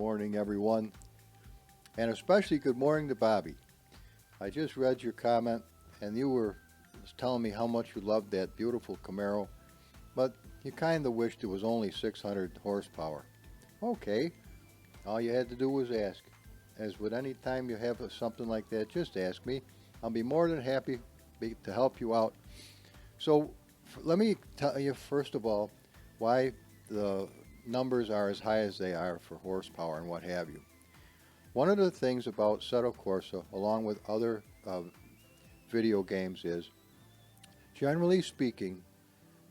morning, everyone. And especially good morning to Bobby. I just read your comment, and you were telling me how much you loved that beautiful Camaro, but you kind of wished it was only 600 horsepower. Okay, all you had to do was ask. As with any time you have something like that, just ask me. I'll be more than happy to help you out. So let me tell you, first of all, why the numbers are as high as they are for horsepower and what have you. One of the things about Assetto Corsa, along with other video games, is, generally speaking,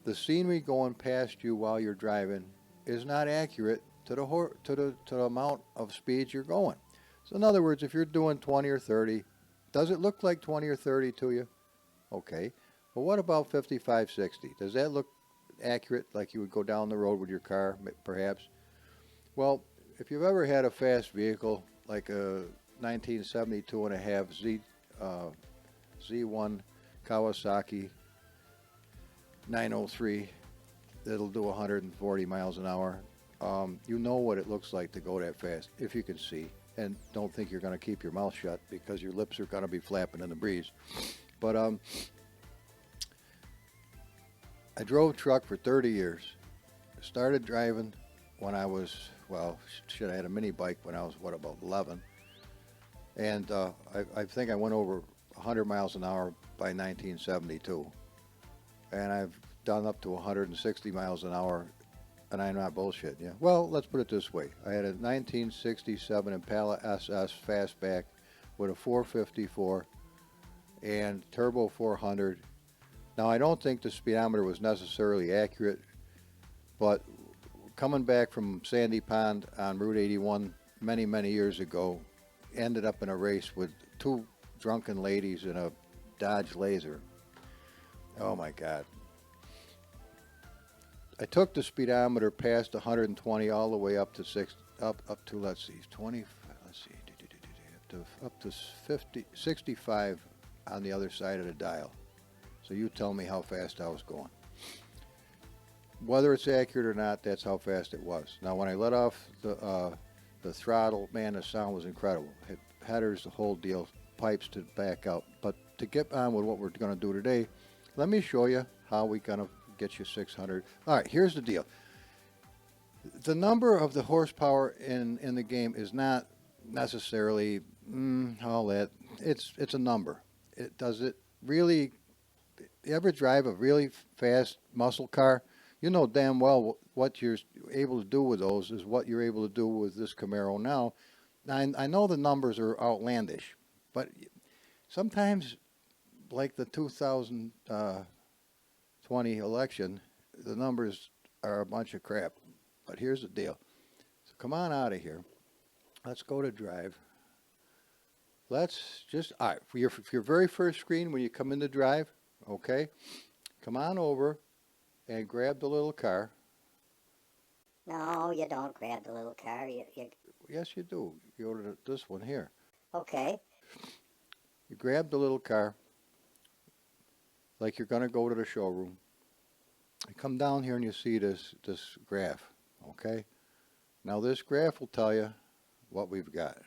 the scenery going past you while you're driving is not accurate to the amount of speed you're going. So in other words, if you're doing 20 or 30, does it look like 20 or 30 to you? Okay. Well, what about 55, 60? Does that look accurate, like you would go down the road with your car, perhaps? Well, if you've ever had a fast vehicle, like a 1972 and a half Z1 Kawasaki 903 that'll do 140 miles an hour, you know what it looks like to go that fast, if you can see. And don't think you're going to keep your mouth shut, because your lips are going to be flapping in the breeze. But I drove truck for 30 years. Started driving when I was, well, shit, I had a mini bike when I was, what, about 11. And I think I went over 100 miles an hour by 1972. And I've done up to 160 miles an hour, and I'm not bullshitting you. Well, let's put it this way. I had a 1967 Impala SS fastback with a 454 and turbo 400. Now, I don't think the speedometer was necessarily accurate, but coming back from Sandy Pond on Route 81 many, many years ago, ended up in a race with two drunken ladies in a Dodge Laser. Oh my God. I took the speedometer past 120 all the way up to up to, let's see, 20, let's see, up to 50, 65 on the other side of the dial. So you tell me how fast I was going. Whether it's accurate or not, that's how fast it was. Now, when I let off the throttle, man, the sound was incredible. Headers, the whole deal, pipes to back out. But to get on with what we're going to do today, let me show you how we're going to get you 600. All right, here's the deal. The number of the horsepower in the game is not necessarily all that. It's a number. Does it really? You ever drive a really fast muscle car? You know damn well what you're able to do with those is what you're able to do with this Camaro now. I know the numbers are outlandish, but sometimes, like the 2020 election, the numbers are a bunch of crap. But here's the deal. So come on out of here. Let's go to drive. Let's just, all right, for your very first screen when you come into drive, okay, come on over and grab the little car. No, you don't grab the little car. Yes, you do. You go to this one here. Okay. You grab the little car like you're going to go to the showroom. You come down here and you see this graph, okay? Now this graph will tell you what we've got.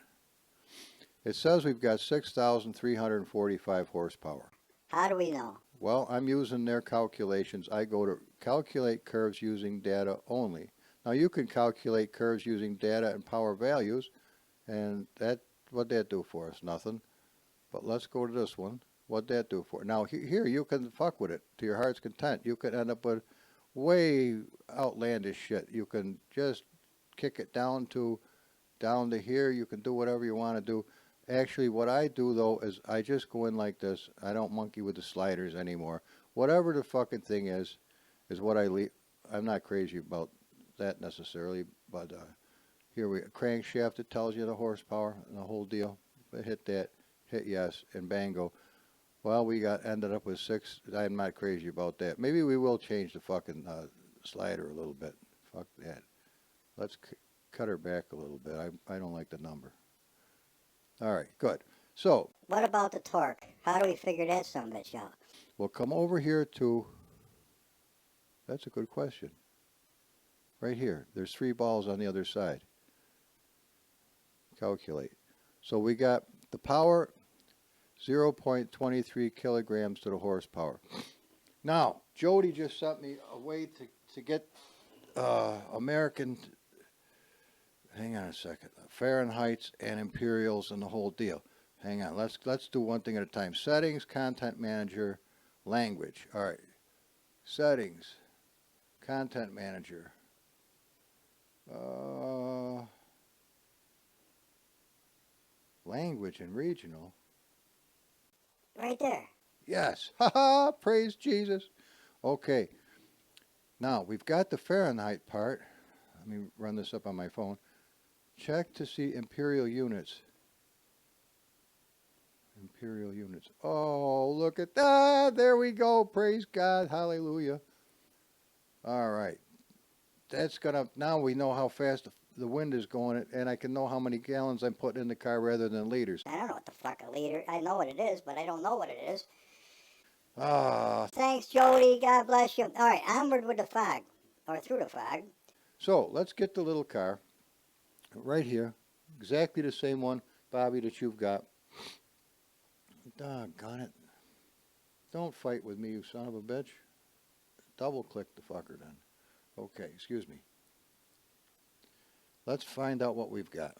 It says we've got 6,345 horsepower. How do we know? Well, I'm using their calculations. I go to calculate curves using data only. Now you can calculate curves using data and power values, and what'd that do for us? Nothing. But let's go to this one. What'd that do for? Now here you can fuck with it to your heart's content. You could end up with way outlandish shit. You can just kick it down to here. You can do whatever you want to do. Actually, what I do, though, is I just go in like this. I don't monkey with the sliders anymore. Whatever the fucking thing is what I leave. I'm not crazy about that necessarily, but here we crankshaft. It tells you the horsepower and the whole deal. But hit that, hit yes, and bango. Well, we ended up with 6. I'm not crazy about that. Maybe we will change the fucking slider a little bit. Fuck that. Let's cut her back a little bit. I don't like the number. All right, good. So, what about the torque? How do we figure that son of a bitch out? We'll come over here to, that's a good question. Right here. There's 3 balls on the other side. calculate. So we got the power, 0.23 kilograms to the horsepower. Now, Jody just sent me a way to get American, hang on a second, Fahrenheits and Imperials and the whole deal. Hang on, let's do one thing at a time. Settings, Content Manager, Language. All right, Settings, Content Manager. Language and regional. Right there. Yes. Ha, praise Jesus. Okay. Now, we've got the Fahrenheit part. Let me run this up on my phone. Check to see imperial units. Imperial units. Oh, look at that. There we go. Praise God. Hallelujah. All right. That's going to, now we know how fast the wind is going, and I can know how many gallons I'm putting in the car rather than liters. I don't know what the fuck a liter. I know what it is, but I don't know what it is. Ah. Thanks, Jody. God bless you. All right, onward with the fog, or through the fog. So let's get the little car right here, exactly the same one, Bobby, that you've got. Doggone it. Don't fight with me, you son of a bitch. Double click the fucker then. Okay, excuse me. Let's find out what we've got.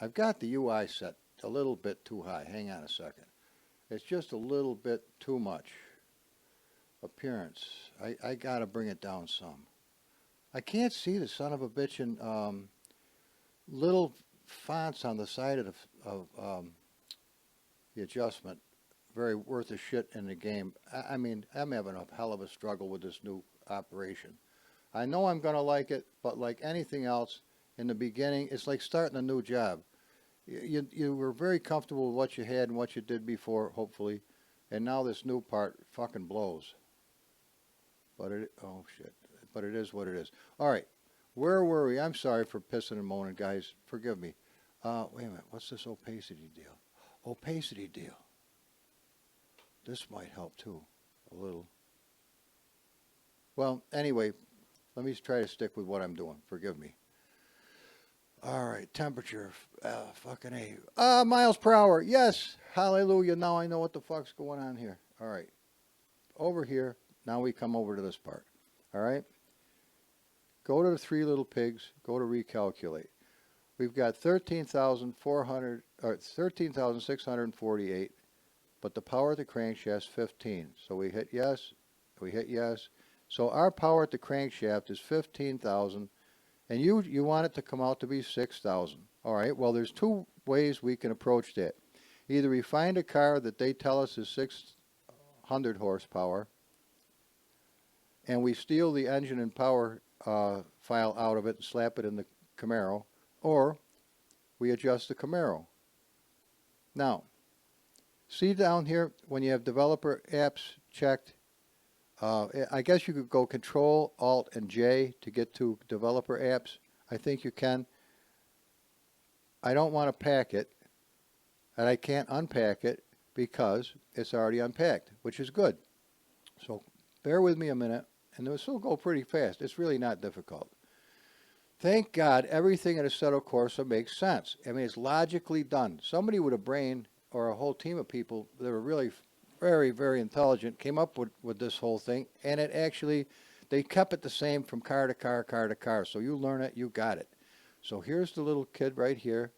I've got the UI set a little bit too high. Hang on a second. It's just a little bit too much. Appearance. I got to bring it down some. I can't see the son of a bitch in little fonts on the side of the adjustment. Very worth a shit in the game. I mean, I'm having a hell of a struggle with this new operation. I know I'm going to like it, but like anything else, in the beginning, it's like starting a new job. You were very comfortable with what you had and what you did before, hopefully, and now this new part fucking blows. But oh shit, but it is what it is. All right, where were we? I'm sorry for pissing and moaning, guys. Forgive me. Wait a minute, what's this opacity deal? Opacity deal. This might help too, a little. Well, anyway, let me try to stick with what I'm doing. Forgive me. All right, temperature, fucking A. Miles per hour, yes, hallelujah, now I know what the fuck's going on here. All right, over here, now we come over to this part, all right? Go to the three little pigs, go to recalculate. We've got 13,648, but the power at the crankshaft is 15. So we hit yes, we hit yes. So our power at the crankshaft is 15,000. And you want it to come out to be 6,000. All right, well, there's two ways we can approach that. Either we find a car that they tell us is 600 horsepower, and we steal the engine and power file out of it and slap it in the Camaro, or we adjust the Camaro. Now, see down here when you have developer apps checked, I guess you could go Control, Alt, and J to get to developer apps. I think you can. I don't want to pack it, and I can't unpack it because it's already unpacked, which is good. So bear with me a minute, and this will go pretty fast. It's really not difficult. Thank God everything in Assetto Corsa makes sense. I mean, it's logically done. Somebody with a brain or a whole team of people that are really very, very intelligent came up with this whole thing, and it actually, they kept it the same from car to car, car to car. So you learn it, you got it. So here's the little kid right here,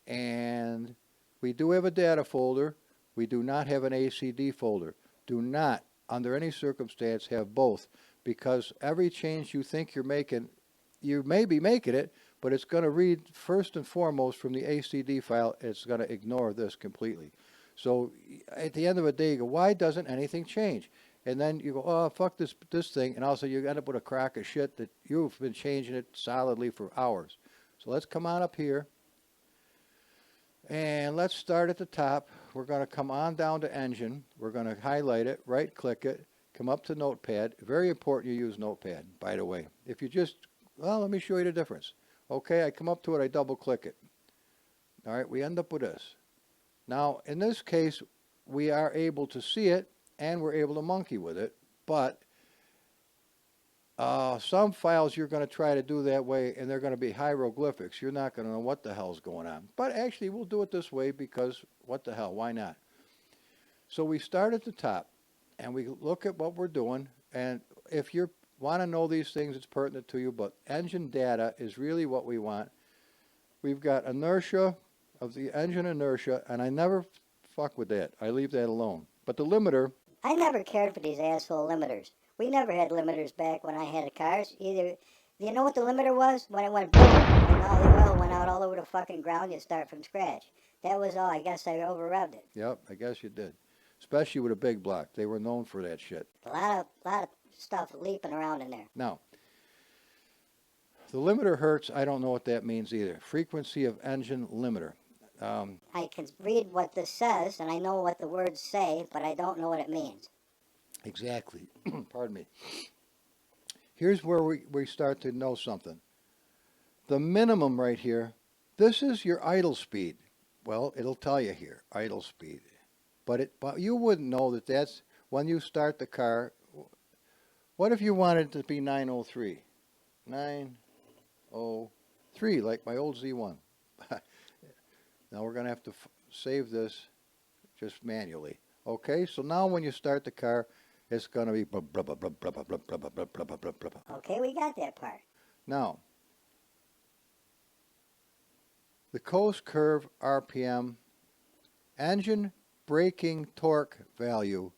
and we do have a data folder. We do not have an ACD folder. Do not, under any circumstance, have both, because every change you think you're making, you may be making it, but it's going to read first and foremost from the ACD file. It's going to ignore this completely. So at the end of the day, you go, why doesn't anything change? And then you go, oh, fuck this thing. And also you end up with a crock of shit that you've been changing it solidly for hours. So let's come on up here. And let's start at the top. We're going to come on down to Engine. We're going to highlight it, right-click it, come up to Notepad. Very important you use Notepad, by the way. If you just, well, let me show you the difference. Okay, I come up to it, I double-click it. All right, we end up with this. Now, in this case, we are able to see it, and we're able to monkey with it, but Some files you're going to try to do that way, and they're going to be hieroglyphics. You're not going to know what the hell's going on. But actually, we'll do it this way because what the hell? Why not? So we start at the top, and we look at what we're doing. And if you want to know these things, it's pertinent to you. But engine data is really what we want. We've got inertia of the engine inertia, and I never fuck with that. I leave that alone. But the limiter, I never cared for these asshole limiters. We never had limiters back when I had the cars. Either, you know what the limiter was? When it went boom and all the oil went out all over the fucking ground, you start from scratch. That was all. I guess I over revved it. yep, I guess you did. Especially with a big block. They were known for that shit. A lot of stuff leaping around in there. Now, the limiter hertz, I don't know what that means either. Frequency of engine limiter. I can read what this says, and I know what the words say, but I don't know what it means. Exactly. Pardon me. Here's where we start to know something. The minimum right here, this is your idle speed. Well, it'll tell you here, idle speed. But you wouldn't know that that's when you start the car. What if you wanted it to be 903? 903, like my old Z1. Now we're going to have to save this just manually. Okay, so now when you start the car, it's going to be blah, blah, blah, blah, blah, blah, blah, blah, blah, blah, blah, blah, blah, blah. Okay, we got that part. Now, the coast curve RPM, engine braking torque value,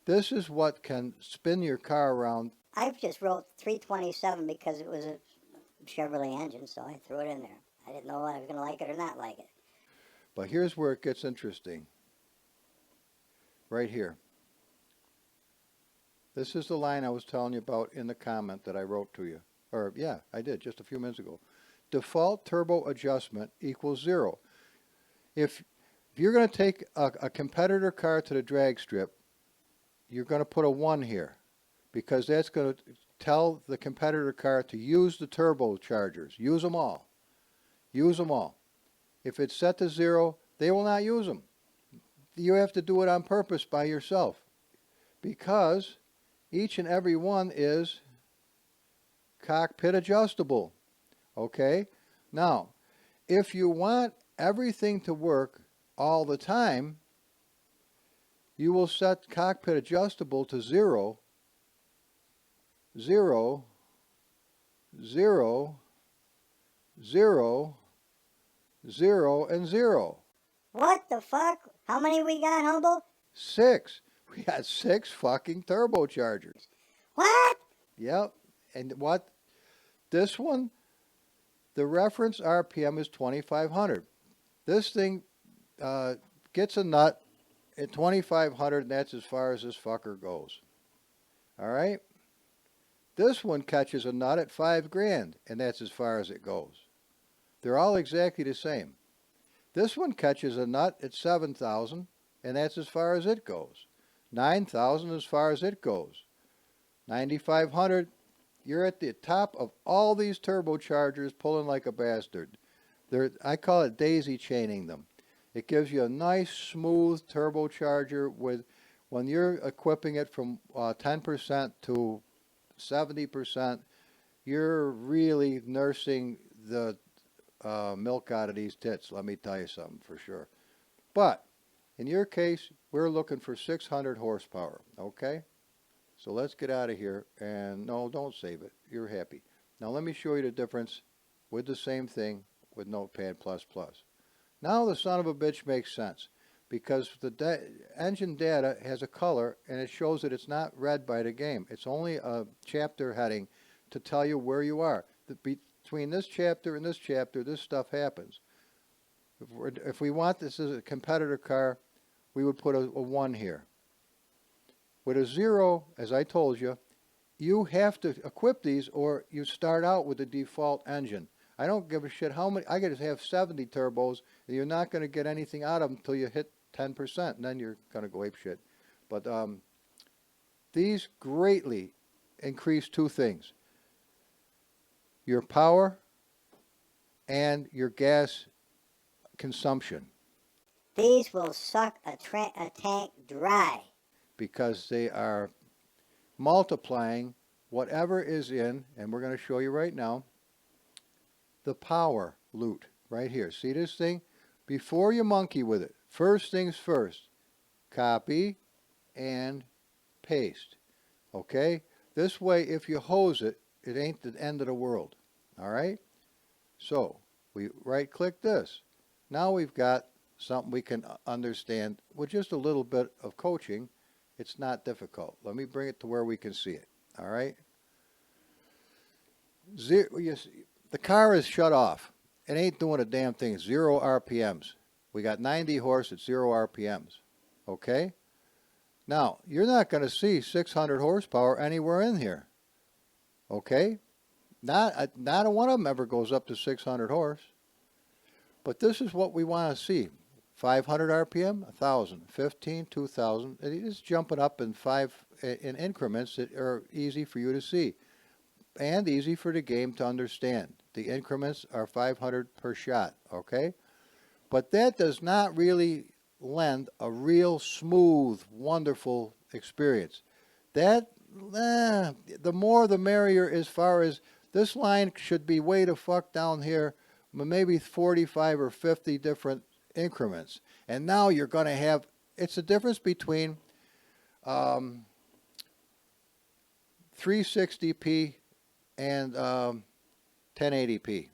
this is what can spin your car around. I just wrote 327 because it was a Chevrolet engine, so I threw it in there. I didn't know if I was going to like it or not like it. But here's where it gets interesting. Right here. This is the line I was telling you about in the comment that I wrote to you. Or, yeah, I did just a few minutes ago. Default turbo adjustment equals 0. If you're going to take a competitor car to the drag strip, you're going to put a 1 here because that's going to tell the competitor car to use the turbochargers. Use them all. Use them all. If it's set to 0, they will not use them. You have to do it on purpose by yourself because each and every one is cockpit adjustable. Okay? Now, if you want everything to work all the time, you will set cockpit adjustable to 0, 0, 0, 0, 0, and 0. What the fuck? How many we got, Humble? 6. We got 6 fucking turbochargers. What? Yep. And what? This one, the reference RPM is 2,500. This thing gets a nut at 2,500, and that's as far as this fucker goes. All right? This one catches a nut at $5,000, and that's as far as it goes. They're all exactly the same. This one catches a nut at 7,000, and that's as far as it goes. 9,000 as far as it goes. 9,500, you're at the top of all these turbochargers pulling like a bastard. I call it daisy chaining them. It gives you a nice smooth turbocharger with, when you're equipping it from 10% to 70%, you're really nursing the milk out of these tits, let me tell you something for sure. But in your case, we're looking for 600 horsepower, okay? So let's get out of here, and no, don't save it. You're happy. Now let me show you the difference with the same thing with Notepad++. Now the son of a bitch makes sense because the engine data has a color and it shows that it's not read by the game. It's only a chapter heading to tell you where you are. Between this chapter and this chapter, this stuff happens. If we want this as a competitor car, we would put a 1 here. With a 0, as I told you, you have to equip these or you start out with the default engine. I don't give a shit how many. I could have 70 turbos, and you're not going to get anything out of them until you hit 10%, and then you're going to go ape shit. But these greatly increase 2 things: your power and your gas consumption. These will suck a tank dry. Because they are multiplying whatever is in, and we're going to show you right now, the power loot right here. See this thing? Before you monkey with it, first things first, copy and paste. Okay? This way, if you hose it, it ain't the end of the world. All right? So, we right-click this. Now we've got something we can understand with just a little bit of coaching. It's not difficult. Let me bring it to where we can see it. All right? The car is shut off. It ain't doing a damn thing. 0 RPMs. We got 90 horse at 0 RPMs. Okay? Now, you're not going to see 600 horsepower anywhere in here. Okay? Not a one of them ever goes up to 600 horse. But this is what we want to see. 500 RPM, 1,000, 15, 2,000. It is jumping up in increments that are easy for you to see and easy for the game to understand. The increments are 500 per shot, okay? But that does not really lend a real smooth, wonderful experience. That, the more the merrier as far as this line should be way the fuck down here, maybe 45 or 50 different increments. And now you're going to have, it's the difference between 360p and 1080p.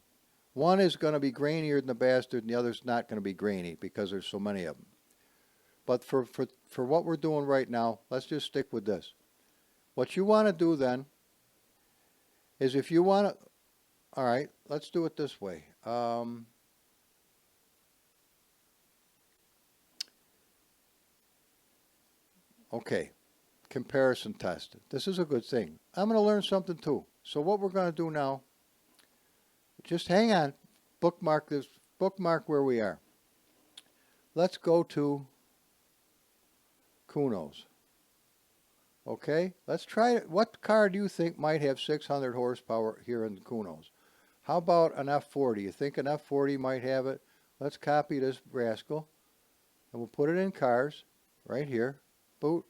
One is going to be grainier than the bastard, and the other's not going to be grainy because there's so many of them. But for what we're doing right now, let's just stick with this. What you want to do then is if you want to, all right, let's do it this way. Okay, comparison test. This is a good thing. I'm going to learn something too. So what we're going to do now, just hang on, bookmark this, bookmark where we are. Let's go to Kunos. Okay, let's try it. What car do you think might have 600 horsepower here in Kunos? How about an F40? You think an F40 might have it? Let's copy this rascal, and we'll put it in cars, right here. Boot.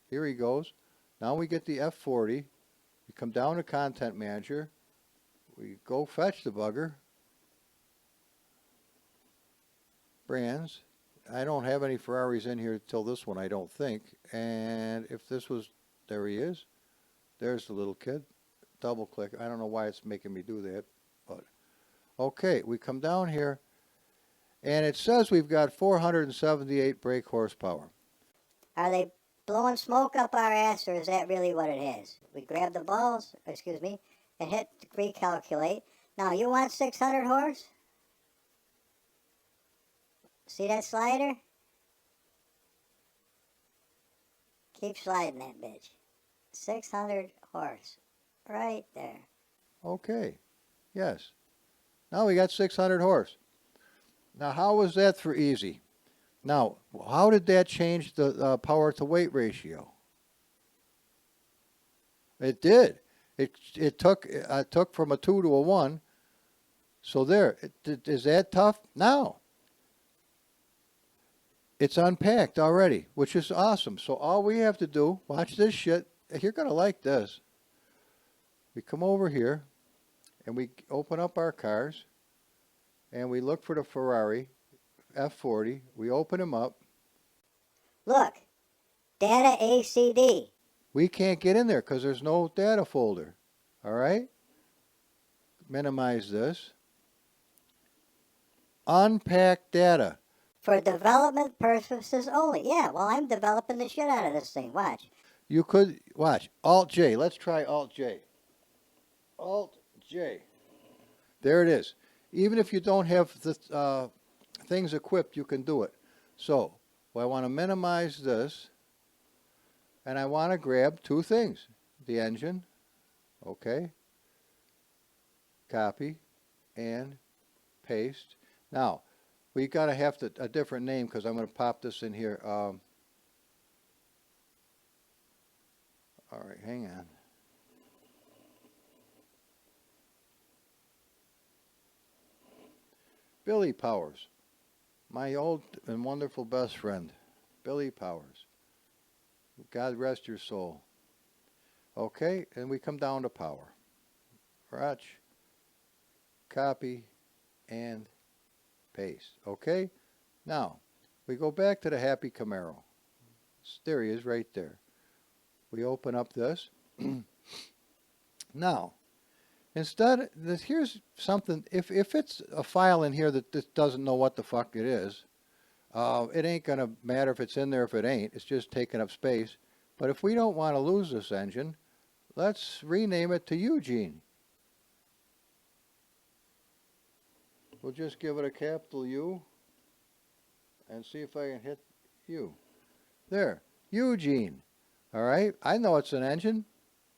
Here he goes. Now we get the F40. We come down to Content Manager. We go fetch the bugger. Brands. I don't have any Ferraris in here till this one, I don't think. And if this was, there he is. There's the little kid. Double click. I don't know why it's making me do that. But okay, we come down here. And it says we've got 478 brake horsepower. Are they blowing smoke up our ass, or is that really what it is? We grab the balls, excuse me, and hit recalculate. Now, you want 600 horse? See that slider? Keep sliding that bitch. 600 horse. Right there. Okay. Yes. Now we got 600 horse. Now, how was that for easy? Now, how did that change the power to weight ratio? It did. It took from a 2 to a 1. So there. Is that tough? No. It's unpacked already, which is awesome. So all we have to do, watch this shit. You're going to like this. We come over here, and we open up our cars, and we look for the Ferrari F40. We open them up. Look. Data ACD. We can't get in there because there's no data folder. All right? Minimize this. Unpack data. For development purposes only. Yeah, well, I'm developing the shit out of this thing. Watch. You could, watch, Alt-J. Let's try Alt-J. Alt-J. There it is. Even if you don't have the things equipped, you can do it. So, I want to minimize this, and I want to grab two things. The engine, okay, copy, and paste. Now, we got to have a different name because I'm going to pop this in here. All right, hang on. Billy Powers, my old and wonderful best friend, Billy Powers. God rest your soul. Okay, and we come down to power. Watch, copy, and paste. Okay, now we go back to the happy Camaro. There he is right there. We open up this. Now, instead, here's something. If it's a file in here that this doesn't know what the fuck it is, it ain't going to matter if it's in there if it ain't. It's just taking up space. But if we don't want to lose this engine, let's rename it to Eugene. We'll just give it a capital U and see if I can hit U. There, Eugene. All right, I know it's an engine,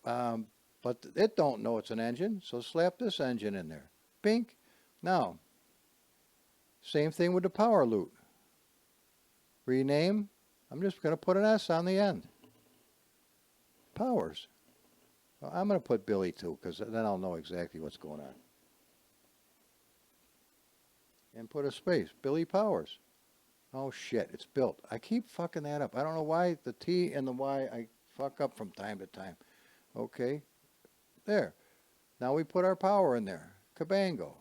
but it don't know it's an engine, so slap this engine in there. Pink. Now, same thing with the power loop. Rename. I'm just going to put an S on the end. Powers. Well, I'm going to put Billy too, because then I'll know exactly what's going on. And put a space. Billy Powers. Oh shit, it's built. I keep fucking that up. I don't know why the T and the Y I fuck up from time to time. Okay. There. Now we put our power in there. Cabango.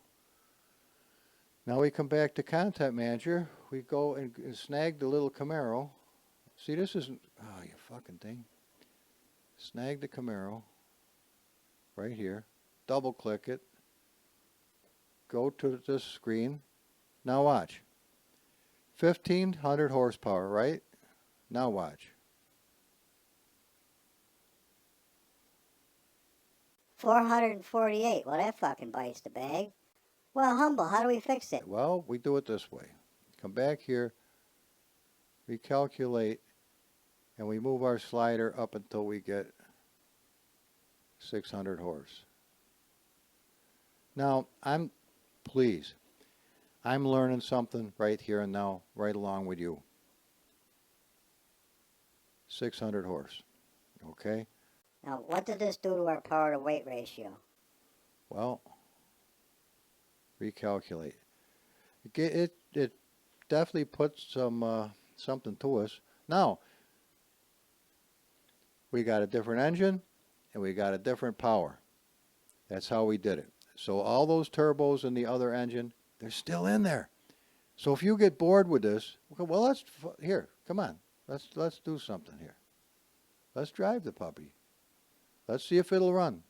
Now we come back to Content Manager. We go and snag the little Camaro. See, this isn't... Oh, you fucking thing. Snag the Camaro. Right here. Double click it. Go to this screen. Now watch. 1,500 horsepower, right? Now watch. 448. Well, that fucking bites the bag. Well, Humble, how do we fix it? Well, we do it this way. Come back here, recalculate, and we move our slider up until we get 600 horse. Now, I'm learning something right here and now, right along with you. 600 horse, okay? Now, what did this do to our power to weight ratio? Well, recalculate. It definitely puts some something to us. Now, we got a different engine and we got a different power. That's how we did it. So all those turbos in the other engine, they're still in there. So if you get bored with this, well, here, come on. Let's do something here. Let's drive the puppy. Let's see if it'll run.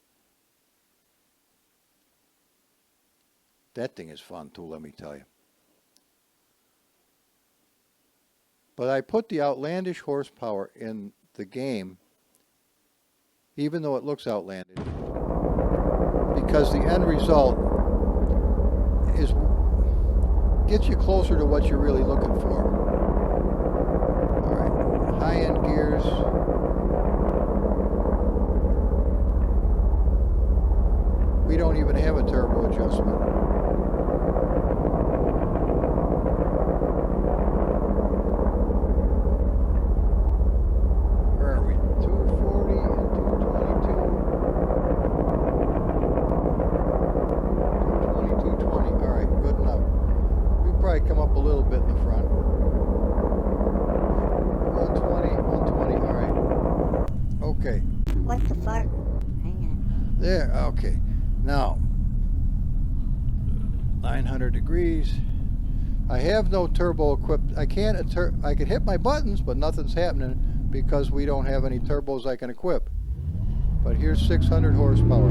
That thing is fun too, let me tell you. But I put the outlandish horsepower in the game, even though it looks outlandish, because the end result gets you closer to what you're really looking for. All right, high-end gears. We don't even have a turbo adjustment. Where are we? 240 and 222. 220. All right, good enough. We probably come up a little bit in the front. 120, 120. All right. Okay. What the fuck? Hang on. There. Okay. Now, 900 degrees. I have no turbo equipped. I can hit my buttons, but nothing's happening because we don't have any turbos I can equip. But here's 600 horsepower.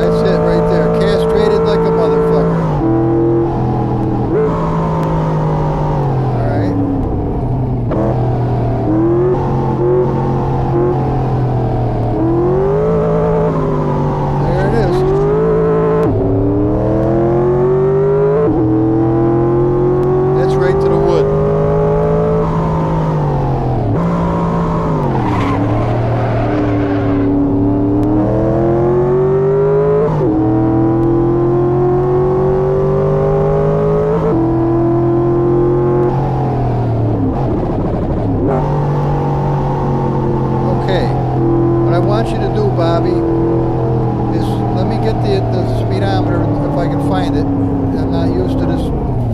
That's it right there. Castrated like a motherfucker.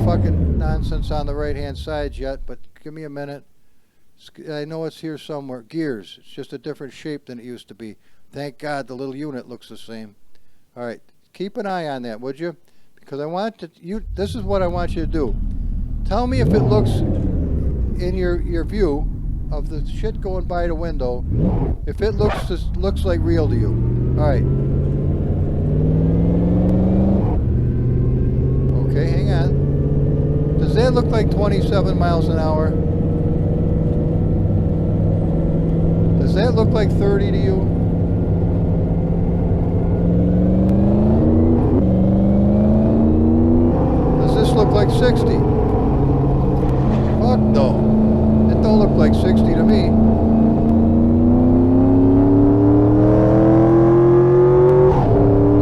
fucking nonsense on the right-hand side yet, but give me a minute. I know it's here somewhere. Gears. It's just a different shape than it used to be. Thank God the little unit looks the same. All right. Keep an eye on that, would you? Because I want to. This is what I want you to do. Tell me if it looks in your view of the shit going by the window. If it looks like real to you. All right. Okay, hang on. Does that look like 27 miles an hour? Does that look like 30 to you? Does this look like 60? Fuck no. It don't look like 60 to me.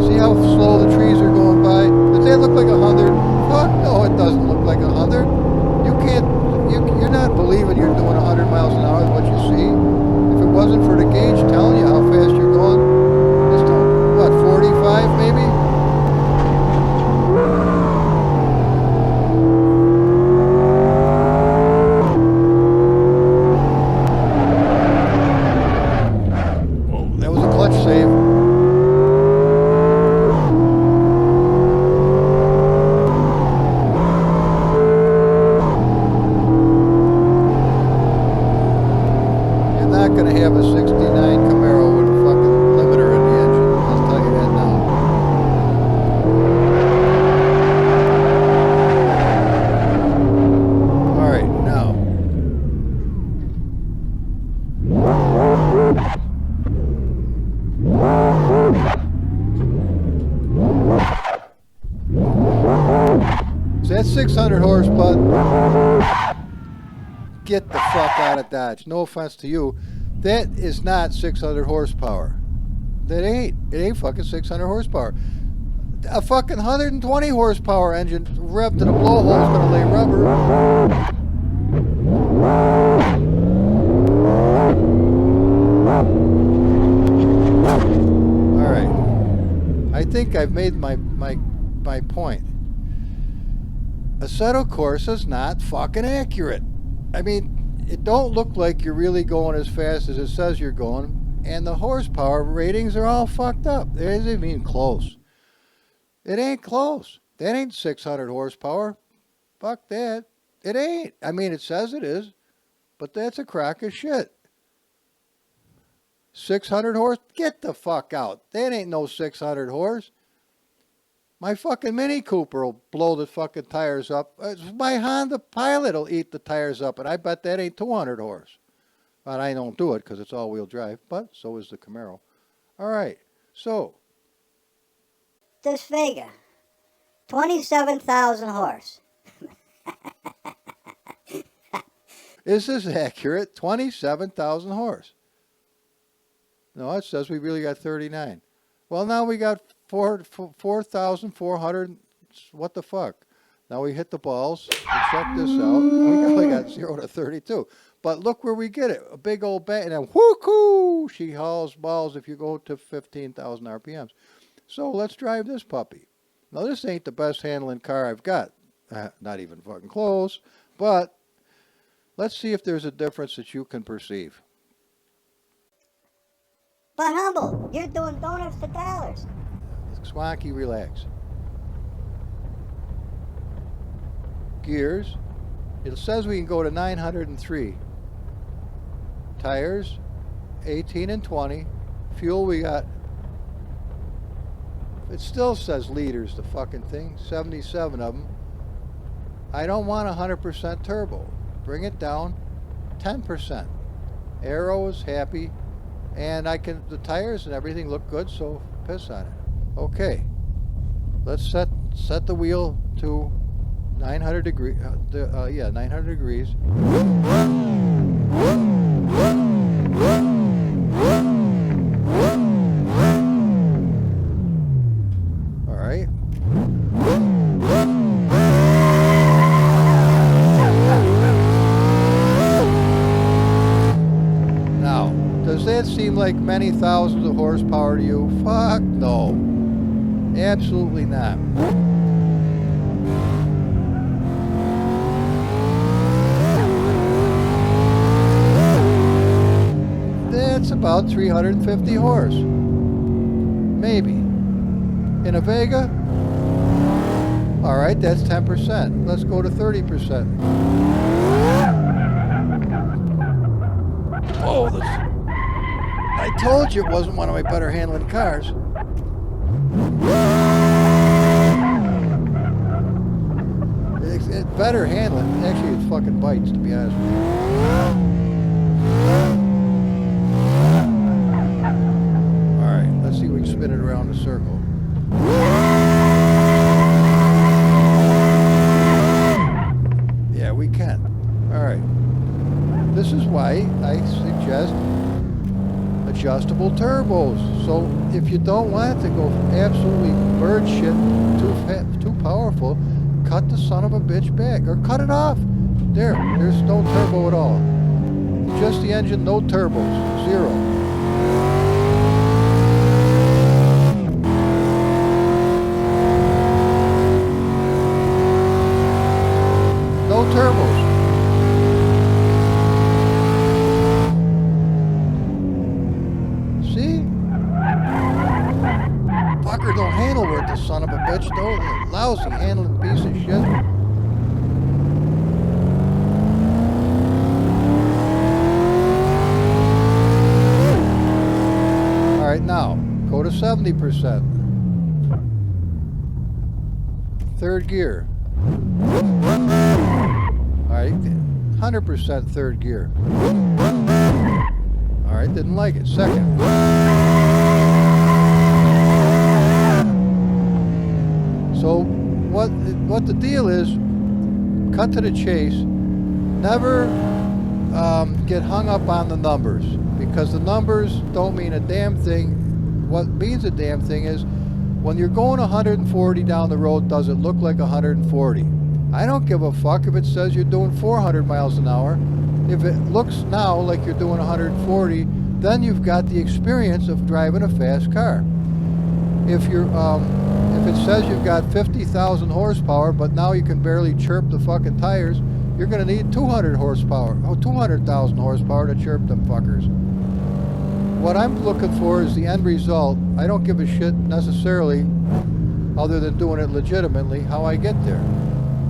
See how slow the trees are going by? Does that look like 100? Fuck no, it doesn't look like 100. You can't, you're not believing you're doing 100 miles an hour is what you see. If it wasn't for the gauge telling you how fast you're going, just what, 45 maybe? Whoa, that was a clutch save. Not going to have a 69 Camaro with a fucking limiter in the engine. I'll tell you that now. All right, now. So that's 600 horse, bud. Get the fuck out of Dodge. No offense to you. That is not 600 horsepower. That ain't. It ain't fucking 600 horsepower. A fucking 120 horsepower engine revved to the blowhole is going to lay rubber. All right. I think I've made my point. Assetto Corsa is not fucking accurate. I mean, it don't look like you're really going as fast as it says you're going, and the horsepower ratings are all fucked up. It isn't even close. It ain't close. That ain't 600 horsepower. Fuck that. It ain't. I mean, it says it is, but that's a crock of shit. 600 horse? Get the fuck out. That ain't no 600 horse. My fucking Mini Cooper will blow the fucking tires up. My Honda Pilot will eat the tires up, and I bet that ain't 200 horse. But I don't do it because it's all-wheel drive, but so is the Camaro. All right, so. This Vega, 27,000 horse. Is this accurate? 27,000 horse. No, it says we really got 39. Well, now we got 4,400. What the fuck? Now we hit the balls. Check this out. We only got 0 to 32. But look where we get it. A big old bang. And then whoo-hoo! She hauls balls if you go to 15,000 RPMs. So let's drive this puppy. Now this ain't the best handling car I've got. Not even fucking close. But let's see if there's a difference that you can perceive. But Humble, you're doing donuts to dollars. Swanky, relax. Gears. It says we can go to 903. Tires, 18 and 20. Fuel, we got. It still says liters, the fucking thing. 77 of them. I don't want 100% turbo. Bring it down 10%. Aero is happy. And the tires and everything look good, so piss on it. Okay, let's set the wheel to 900 degrees. 900 degrees. All right. Now, does that seem like many thousands of horsepower to you? Fuck no. Absolutely not. about 350 horse. Maybe. In a Vega? All right, that's 10%. Let's go to 30%. Oh, I told you it wasn't one of my better handling cars. It's better handling. Actually, it's fucking bites, to be honest with you. All right, let's see if we can spin it around the circle. Yeah, we can. All right. This is why I suggest adjustable turbos. So if you don't want it to go absolutely bird shit, too powerful, cut the son of a bitch back or cut it off. There's no turbo at all. Just the engine, no turbos, 0. No turbos. Don't handle worth the son of a bitch, though. Lousy handling piece of shit. All right, now go to 70%. Third gear. All right, 100% third gear. All right, didn't like it. Second. So what the deal is, cut to the chase, never get hung up on the numbers, because the numbers don't mean a damn thing. What means a damn thing is when you're going 140 down the road, does it look like 140? I don't give a fuck if it says you're doing 400 miles an hour. If it looks now like you're doing 140, then you've got the experience of driving a fast car. If you're if it says you've got 50,000 horsepower, but now you can barely chirp the fucking tires, you're going to need 200 horsepower, 200,000 horsepower to chirp them fuckers. What I'm looking for is the end result. I don't give a shit necessarily, other than doing it legitimately, how I get there.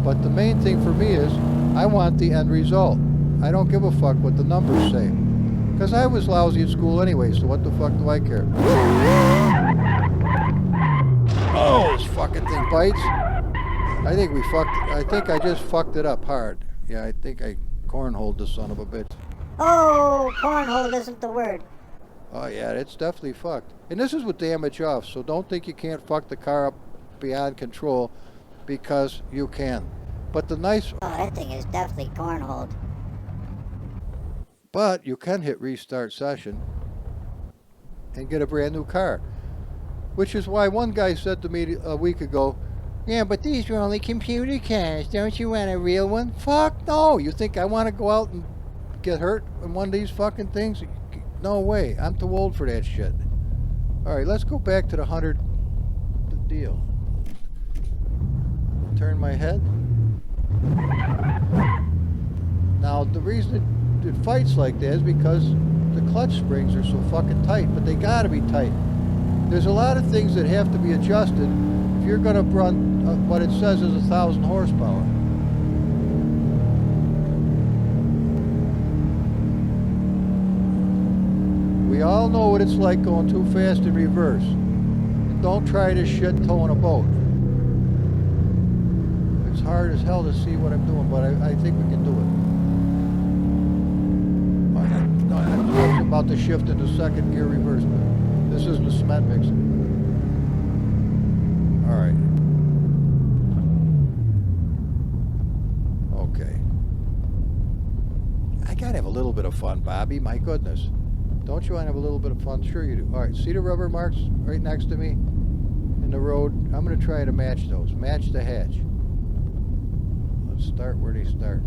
But the main thing for me is, I want the end result. I don't give a fuck what the numbers say. Because I was lousy at school anyway, so what the fuck do I care? Oh, this fucking thing bites. I think I just fucked it up hard. Yeah, I think I cornholed the son of a bitch. Oh, cornhole isn't the word. Oh yeah, it's definitely fucked. And this is with damage off, so don't think you can't fuck the car up beyond control, because you can. But the nice... Oh, that thing is definitely cornholed. But you can hit restart session and get a brand new car. Which is why one guy said to me a week ago, yeah, but these are only computer cars. Don't you want a real one? Fuck no. You think I want to go out and get hurt in one of these fucking things? No way. I'm too old for that shit. All right, let's go back to the 100 deal. Turn my head. Now, the reason it fights like that is because the clutch springs are so fucking tight, but they gotta be tight. There's a lot of things that have to be adjusted if you're going to run what it says is 1,000 horsepower. We all know what it's like going too fast in reverse. And don't try this shit towing a boat. It's hard as hell to see what I'm doing, but I think we can do it. I was about to shift into second gear reverse. This isn't a cement mixer. All right. Okay. I gotta have a little bit of fun, Bobby. My goodness. Don't you want to have a little bit of fun? Sure you do. All right. See the rubber marks right next to me in the road? I'm gonna try to match those. Match the hatch. Let's start where they start.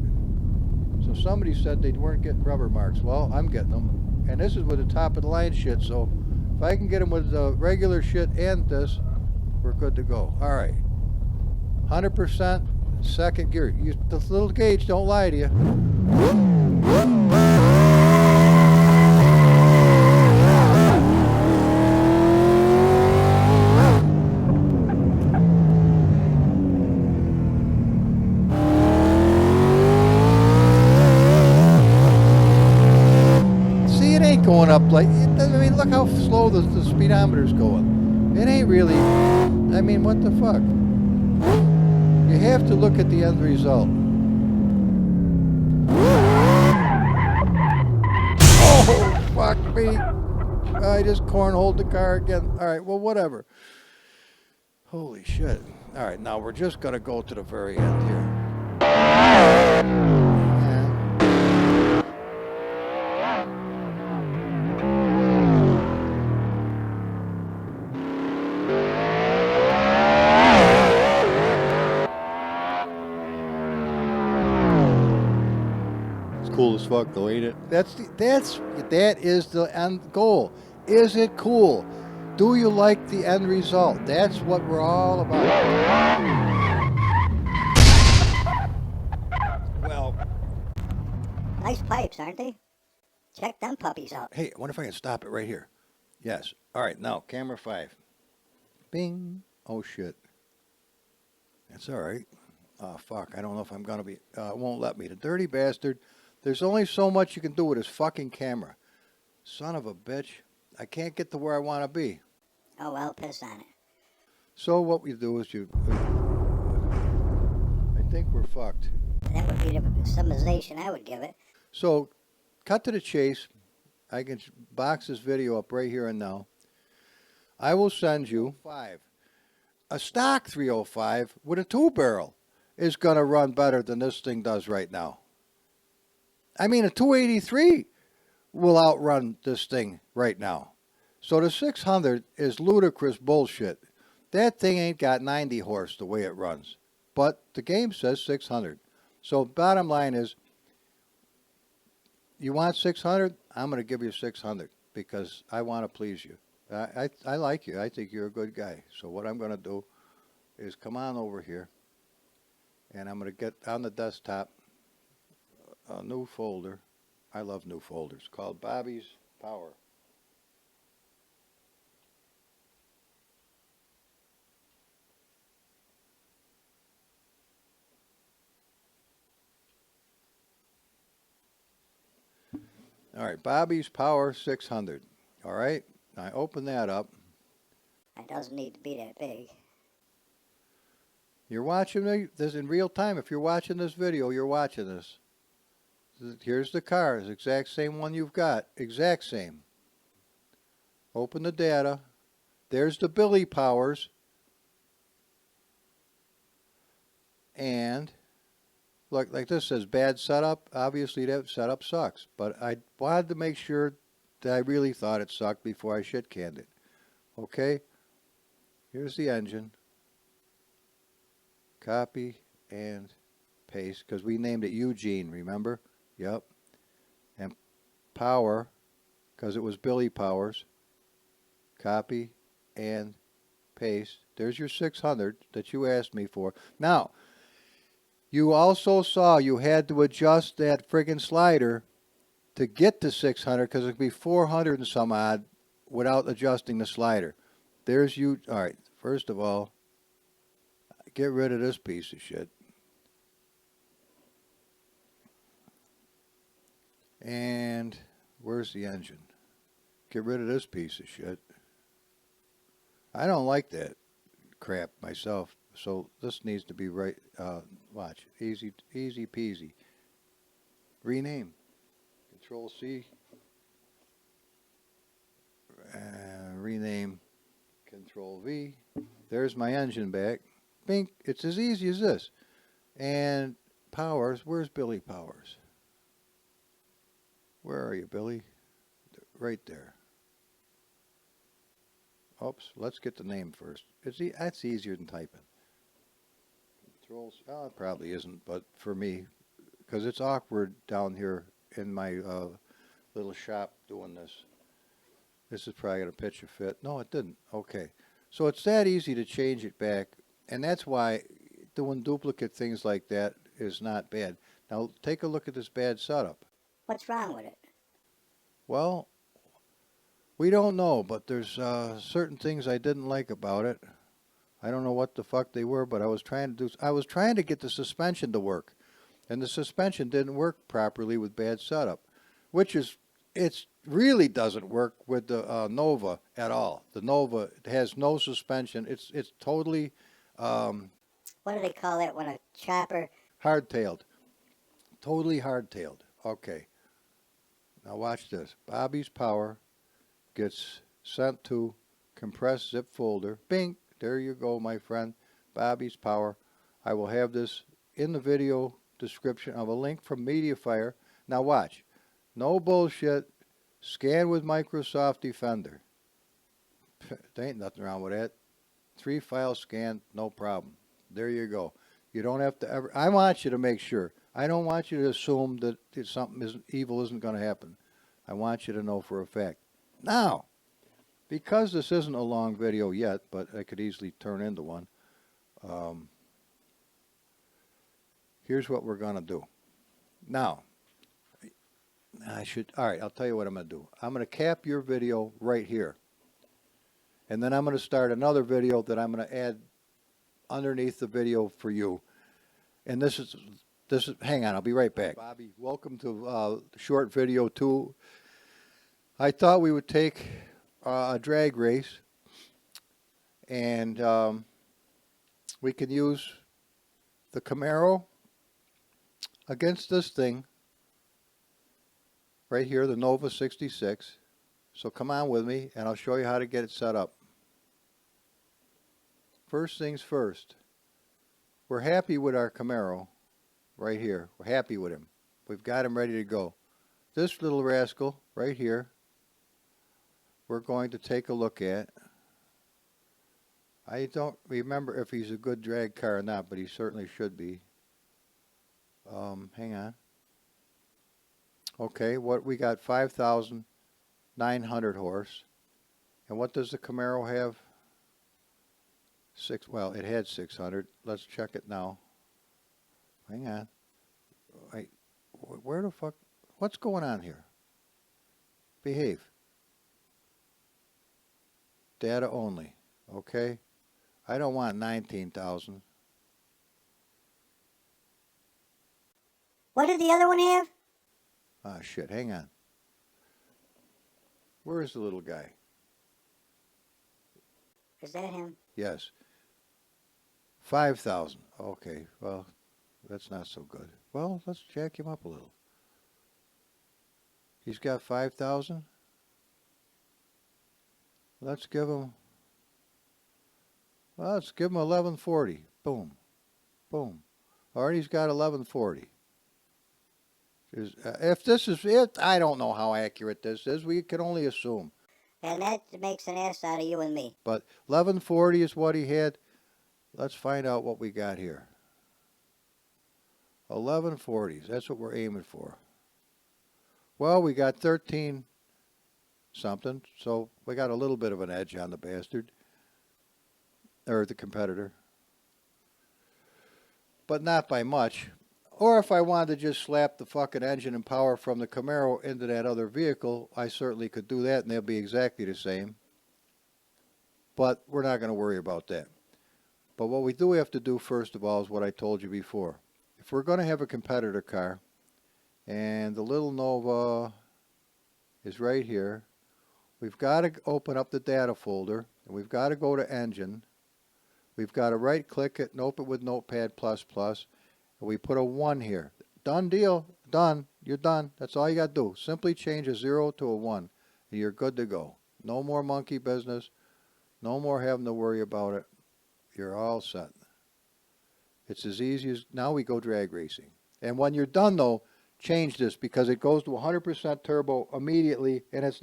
So somebody said they weren't getting rubber marks. Well, I'm getting them. And this is with the top of the line shit, so if I can get them with the regular shit and this, we're good to go. All right. 100% second gear. The little gauge don't lie to you. up like, I mean, look how slow the speedometer's going. It ain't really, I mean, what the fuck? You have to look at the end result. Oh, fuck me. I just cornholed the car again. All right, well, whatever. Holy shit. All right, now we're just going to go to the very end here. It's cool as fuck though, ain't it? That is the end goal. Is it cool? Do you like the end result? That's what we're all about. Well, Nice pipes, aren't they? Check them puppies out. hey, I wonder if I can stop it right here. Yes. All right, now, camera 5. Bing. Oh, shit. That's all right. Oh, fuck. I don't know if I'm going to be... it won't let me. The dirty bastard. There's only so much you can do with this fucking camera. Son of a bitch. I can't get to where I want to be. Oh, well, piss on it. So what we do is I think we're fucked. That would be the summarization I would give it. So, cut to the chase. I can box this video up right here and now. I will send you a stock 305 with a 2-barrel is going to run better than this thing does right now. I mean, a 283 will outrun this thing right now. So the 600 is ludicrous bullshit. That thing ain't got 90 horse the way it runs. But the game says 600. So bottom line is, you want 600? I'm going to give you 600 because I want to please you. I like you. I think you're a good guy. So what I'm going to do is come on over here, and I'm going to get on the desktop a new folder. I love new folders called Bobby's Power. All right, Bobby's Power 600. All right, I open that up. It doesn't need to be that big. You're watching this in real time. If you're watching this video, you're watching this. Here's the car. It's the exact same one you've got. Exact same. Open the data. There's the Billy Powers. And look, like this says bad setup. Obviously that setup sucks. But I wanted to make sure that I really thought it sucked before I shit canned it. Okay? Here's the engine. Copy and paste, because we named it Eugene, remember? Yep. And power, because it was Billy Powers. Copy and paste. There's your 600 that you asked me for. Now, you also saw you had to adjust that friggin' slider to get to 600, because it would be 400 and some odd without adjusting the slider. There's you. All right, first of all, get rid of this piece of shit. And where's the engine? Get rid of this piece of shit. I don't like that crap myself, so this needs to be right. Watch, easy peasy. Rename. Control C. Rename. Control V. There's my engine back. Bink. It's as easy as this. And Powers. Where's Billy Powers? Where are you, Billy? Right there. Oops. Let's get the name first. That's easier than typing. Controls. Oh, it probably isn't, but for me, because it's awkward down here in my little shop doing this. This is probably going to pitch a fit. No, it didn't. Okay. So it's that easy to change it back, and that's why doing duplicate things like that is not bad. Now, take a look at this bad setup. What's wrong with it? Well, we don't know, but there's certain things I didn't like about it. I don't know what the fuck they were, but I was trying to get the suspension to work, and the suspension didn't work properly with bad setup, which is It really doesn't work with the Nova at all. The Nova has no suspension. It's totally What do they call that when a chopper? hardtailed. Totally hardtailed. Okay. Now watch this. Bobby's Power gets sent to compressed zip folder. Bing. There you go, my friend. Bobby's Power. I will have this in the video description of a link from MediaFire. Now watch. No bullshit. Scan with Microsoft Defender. There ain't nothing wrong with that. 3-file scan, no problem. There you go. You don't have to ever. I want you to make sure. I don't want you to assume that something evil isn't going to happen. I want you to know for a fact. Now, because this isn't a long video yet, but I could easily turn into one, here's what we're going to do. Now, all right, I'll tell you what I'm going to do. I'm going to cap your video right here. And then I'm going to start another video that I'm going to add underneath the video for you. And this is, hang on, I'll be right back. Bobby, welcome to short video 2. I thought we would take a drag race and we can use the Camaro against this thing right here, the Nova 66. So come on with me and I'll show you how to get it set up. First things first, we're happy with our Camaro right here. We're happy with him. We've got him ready to go. This little rascal right here, we're going to take a look at. I don't remember if he's a good drag car or not, but he certainly should be. Hang on. Okay, what we got 5,900 horse. And what does the Camaro have? Well, it had 600. Let's check it now. Hang on. Wait, where the fuck? What's going on here? Behave. Data only. Okay. I don't want 19,000. What did the other one have? Ah, shit. Hang on. Where is the little guy? Is that him? Yes. 5,000. Okay. Well, that's not so good. Well, let's jack him up a little. He's got 5,000. Let's give him 1140. Boom. Boom. All right, he's got 1140. If this is it, I don't know how accurate this is. We can only assume. And that makes an ass out of you and me. But 1140 is what he had. Let's find out what we got here. 1140s. That's what we're aiming for. Well, we got 13 something, so we got a little bit of an edge on the bastard. Or the competitor. But not by much. Or if I wanted to just slap the fucking engine and power from the Camaro into that other vehicle, I certainly could do that and they'll be exactly the same. But we're not going to worry about that. But what we do have to do first of all is what I told you before. If we're going to have a competitor car, and the little Nova is right here, we've got to open up the data folder, and we've got to go to engine. We've got to right click it and open it with Notepad++, and we put a 1 here. Done deal. Done. You're done. That's all you got to do. Simply change a 0 to a 1, and you're good to go. No more monkey business. No more having to worry about it. You're all set. It's as easy as, now we go drag racing. And when you're done though, change this because it goes to 100% turbo immediately, and it's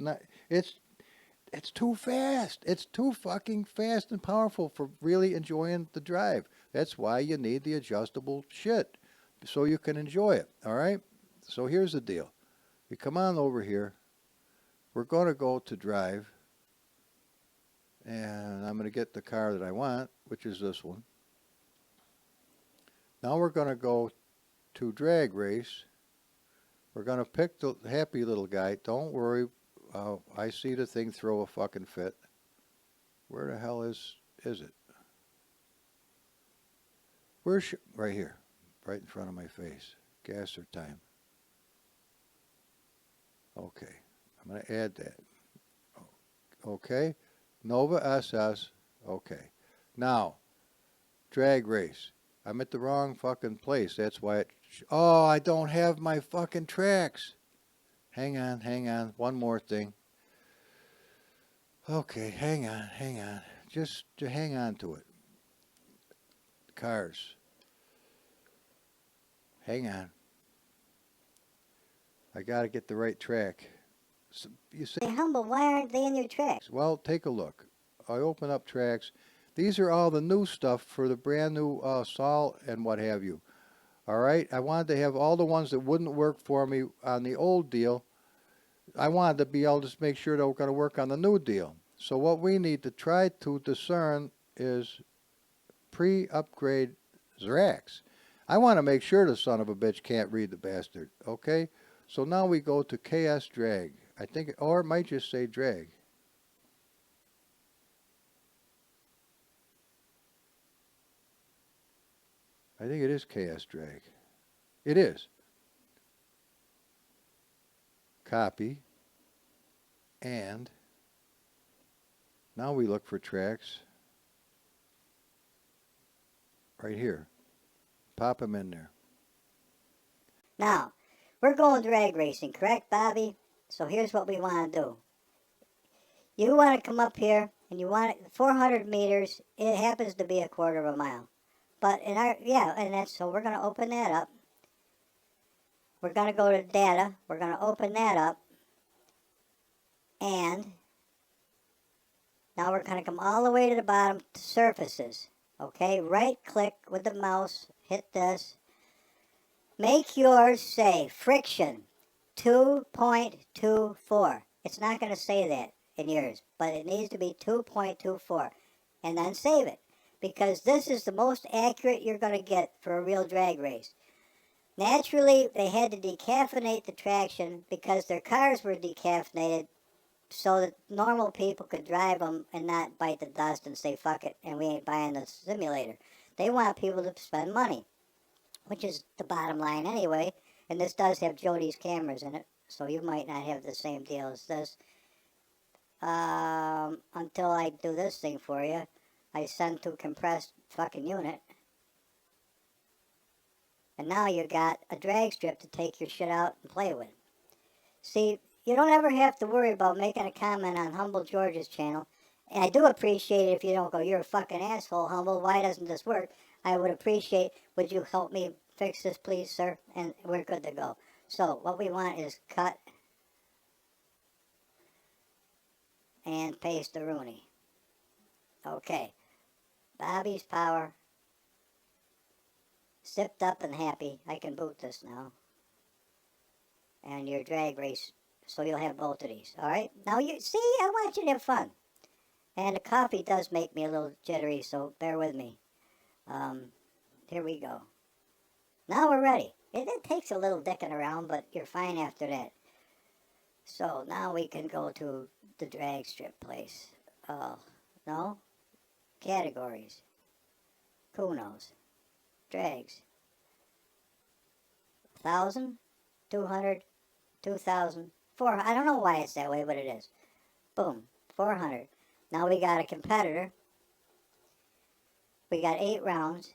too fast. It's too fucking fast and powerful for really enjoying the drive. That's why you need the adjustable shit, so you can enjoy it, all right? So here's the deal. We come on over here. We're going to go to drive, and I'm going to get the car that I want, which is this one. Now we're going to go to drag race. We're going to pick the happy little guy. Don't worry. I see the thing throw a fucking fit. Where the hell is it? Right here. Right in front of my face. Gasser time. Okay. I'm going to add that. Okay. Nova SS. Okay. Now, drag race. I'm at the wrong fucking place. That's why it... Oh, I don't have my fucking tracks. Hang on, hang on. One more thing. Okay, hang on, hang on. Just to hang on to it. Cars. Hang on. I got to get the right track. So you say, Hey, Humble, why aren't they in your tracks? well, take a look. I open up tracks. These are all the new stuff for the brand new Saul and what have you. All right? I wanted to have all the ones that wouldn't work for me on the old deal. I wanted to be able to make sure they were going to work on the new deal. So what we need to try to discern is pre-upgrade racks. I want to make sure the son of a bitch can't read the bastard. Okay? So now we go to KS drag. I think, or it might just say drag. I think it is KS drag. It is. Copy. And now we look for tracks right here. Pop them in there. Now, we're going drag racing, correct, Bobby? So here's what we want to do. You want to come up here, and you want it 400 meters. It happens to be a quarter of a mile. But in our, yeah, and that's, so we're going to open that up. We're going to go to data. We're going to open that up. And now we're going to come all the way to the bottom to surfaces. Okay, right click with the mouse, hit this. Make yours say friction 2.24. It's not going to say that in yours, but it needs to be 2.24. And then save it, because this is the most accurate you're going to get for a real drag race. Naturally, they had to decaffeinate the traction because their cars were decaffeinated so that normal people could drive them and not bite the dust and say, fuck it, and we ain't buying the simulator. They want people to spend money, which is the bottom line anyway. And this does have Jody's cameras in it, so you might not have the same deal as this. Until I do this thing for you, I send to compressed fucking unit. And now you got a drag strip to take your shit out and play with. See, you don't ever have to worry about making a comment on Humble George's channel. And I do appreciate it if you don't go, you're a fucking asshole, Humble, why doesn't this work? I would appreciate, would you help me fix this, please, sir? And we're good to go. So, what we want is cut and paste the Rooney. Okay. Bobby's power. Sipped up and happy. I can boot this now. And your drag race, so you'll have both of these. Alright? Now, you see, I want you to have fun. And the coffee does make me a little jittery, so bear with me. Here we go. Now we're ready. It takes a little dicking around, but you're fine after that. So now we can go to the drag strip place. No? Categories. Kunos. Drags. 1,000, 200, 2,000, 400. I don't know why it's that way, but it is. Boom. 400. Now we got a competitor. We got 8 rounds.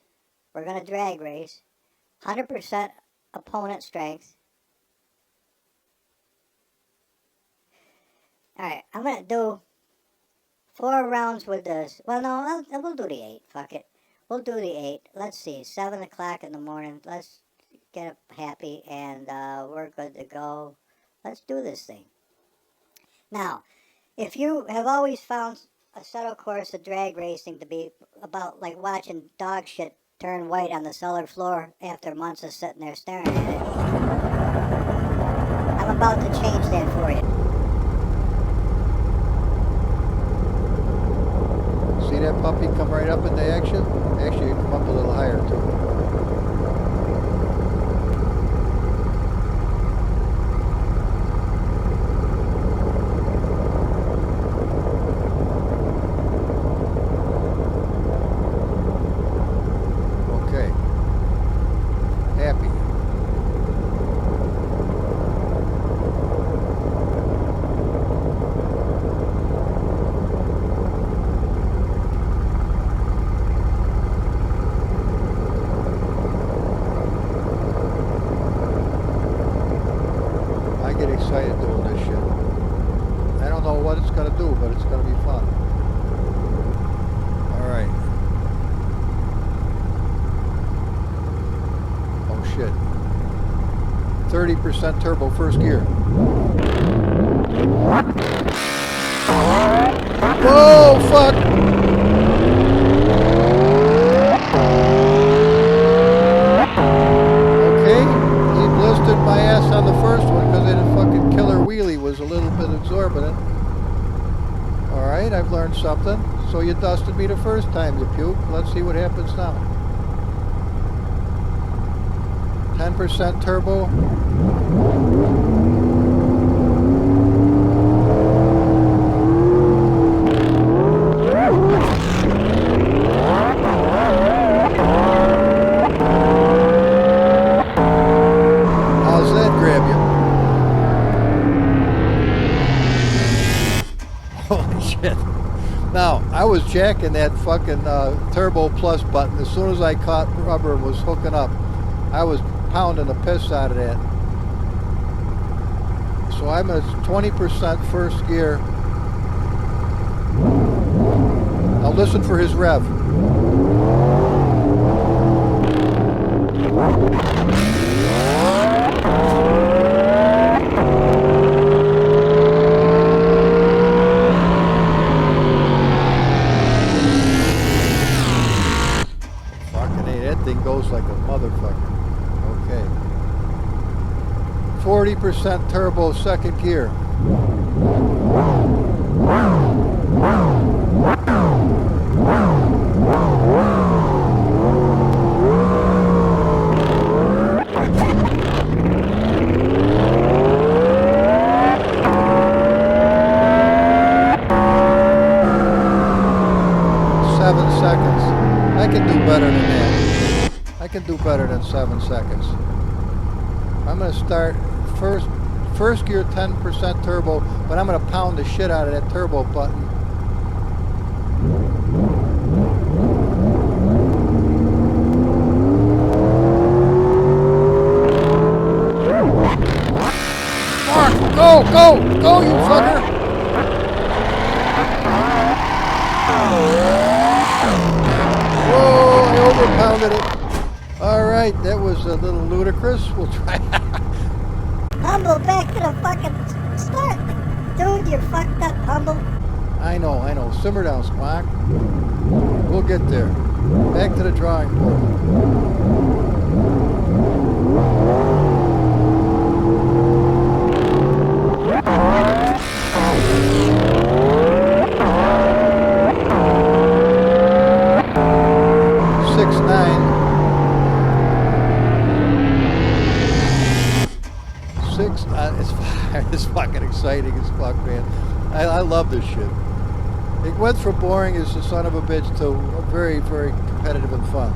We're going to drag race. 100% opponent strength. Alright, I'm going to do 4 rounds with this. Well, no, we'll do the 8. Fuck it. We'll do the 8. Let's see. 7 o'clock in the morning. Let's get up happy and we're good to go. Let's do this thing. Now, if you have always found a subtle course of drag racing to be about like watching dog shit turn white on the cellar floor after months of sitting there staring at it, I'm about to change that for you. See that puppy come right up into action? Actually, you come up a little higher too. Okay. Happy. excited doing this shit. I don't know what it's gonna do, but it's gonna be fun. Alright. Oh shit. 30% turbo first gear. Whoa, fuck! Okay, he blistered my ass on the first one because the fucking killer wheelie was a little bit exorbitant. Alright, I've learned something. So you dusted me the first time, you puke. Let's see what happens now. 10% turbo. How's that grab you? Holy shit. Now, I was jacking that fucking turbo plus button. As soon as I caught rubber and was hooking up, I was pounding the piss out of that. So I'm at 20% first gear. Now listen for his rev. Fucking hey, that thing goes like a motherfucker. Okay. 40% turbo second gear. I can do better than that. I can do better than 7 seconds. I'm going to start first gear 10% turbo, but I'm going to pound the shit out of that turbo button. Fuck! Go, you fucker! Whoa, I overpounded it. Alright, that was a little ludicrous. We'll try. Humble, back to the fucking start. Dude, you're fucked up, Humble. I know. Simmer down, Squawk. We'll get there. Back to the drawing board. 6.9. It's fucking exciting as fuck, man. I love this shit. It went from boring as the son of a bitch to very, very competitive and fun.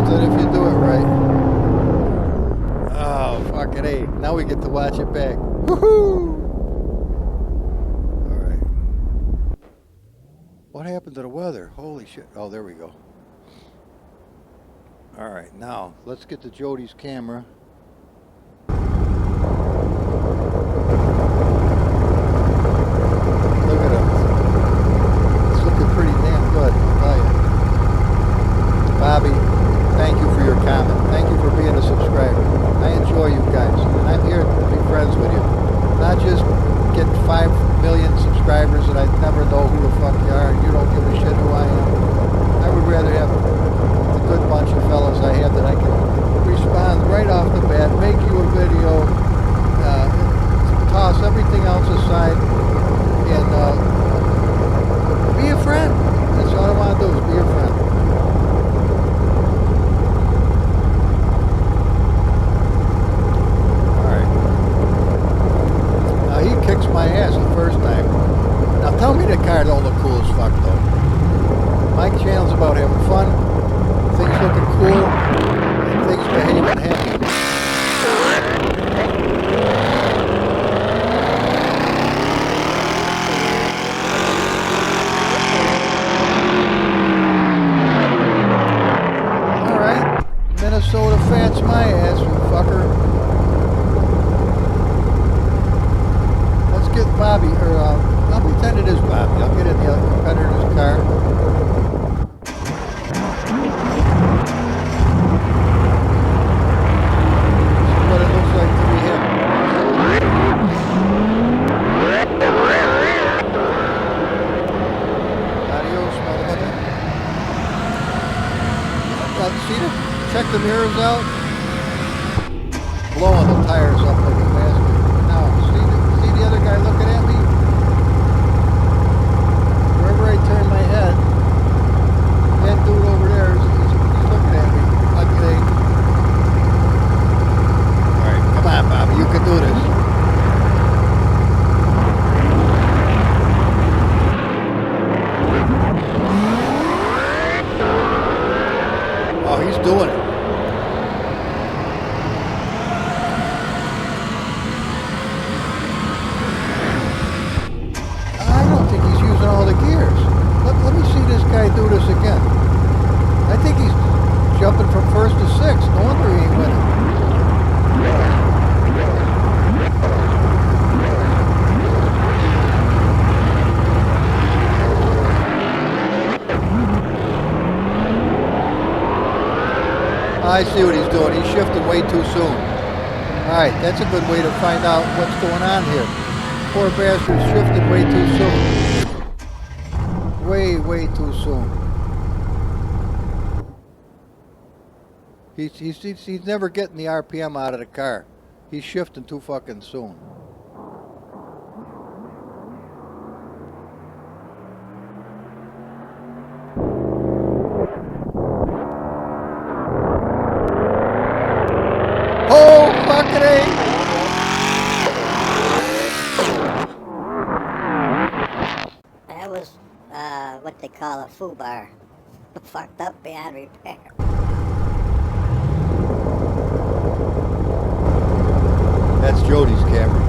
If you do it right. Oh, fucking A. Now we get to watch it back. Woohoo! Alright. What happened to the weather? Holy shit. Oh, there we go. Alright, now let's get to Jody's camera. Look at it. It's looking pretty damn good, I'll tell you. Bobby, thank you for your comment. Thank you for being a subscriber. I enjoy you guys, and I'm here to be friends with you. Not just get 5 million subscribers and I never know who the fuck you are and you don't give a shit who I am. I would rather have the good bunch of fellas I have that I can respond right off my ass, you fucker. Let's get Bobby, or I'll pretend it is Bobby. I'll get in the other competitor's car. This is what it looks like to be him. Adios, motherfucker. See this? Check the mirrors out. Blowing the tires up like a bastard. Now, see the other guy looking at me? Wherever I turn my head, that dude over there, he's looking at me like they... Alright, come on, Bobby, you can do this. Oh, he's doing it. I don't think he's using all the gears. Let me see this guy do this again. I think he's jumping from first to sixth. No wonder he ain't winning. I see what he's doing. He's shifting way too soon. Alright, that's a good way to find out what's going on here. Poor bastard's shifting way too soon. Way too soon. He's never getting the RPM out of the car. He's shifting too fucking soon. Oh, fucking A! That was what they call a foo bar. Fucked up beyond repair. That's Jody's camera.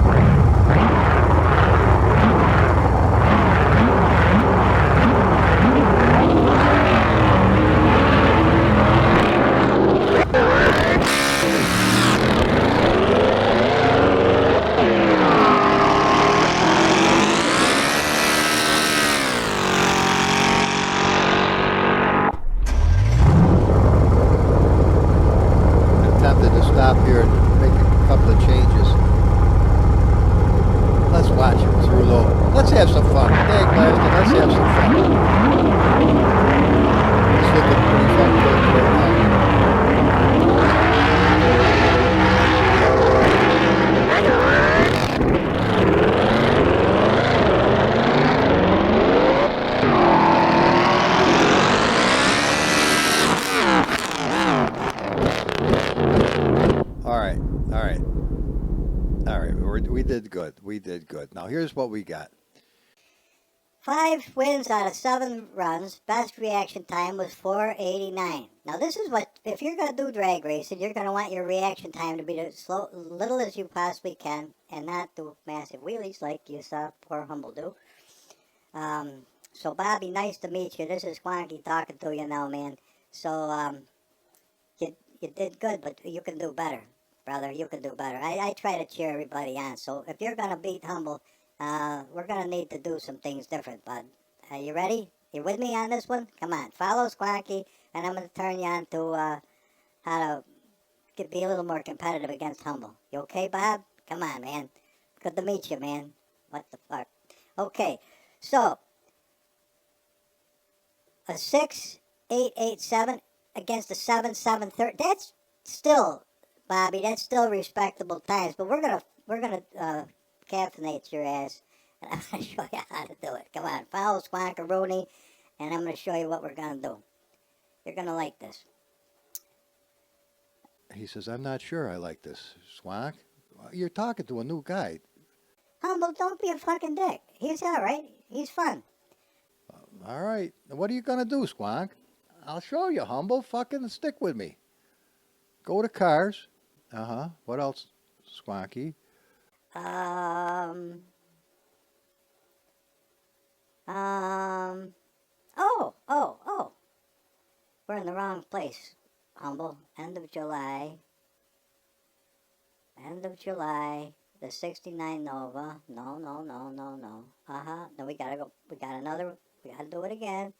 Tempted to stop here and make a couple of changes. Let's watch him through low. Let's have some fun. Dang blasted, let's have some fun. It's looking pretty fucking good right now. All right. We did good. We did good. Now here's what we got. 5 wins out of 7 runs. Best reaction time was 4:89. Now this is what, if you're going to do drag racing, you're going to want your reaction time to be as little as you possibly can and not do massive wheelies like you saw poor Humble do. So Bobby, nice to meet you. This is Squonky talking to you now, man. So you did good, but you can do better, brother. You can do better. I try to cheer everybody on. So if you're going to beat Humble, we're going to need to do some things different, bud. Are you ready? You with me on this one? Come on, follow Squonky, and I'm going to turn you on to how to be a little more competitive against Humble. You okay, Bob? Come on, man. Good to meet you, man. What the fuck? Okay, so a 6.887 against a 7.730. That's still, Bobby. That's still respectable times. But we're gonna caffeinate your ass, and I'm gonna show you how to do it. Come on, follow Squonkaroonie, and I'm gonna show you what we're gonna do. You're gonna like this. He says, I'm not sure I like this. Swank, you're talking to a new guy. Humble, don't be a fucking dick. He's all right. He's fun. All right. What are you going to do, Squonk? I'll show you, Humble. Fucking stick with me. Go to cars. Uh-huh. What else, Squonky? Oh. We're in the wrong place, Humble. End of July. End of July, the 69 Nova. No. No, we gotta go. We gotta do it again.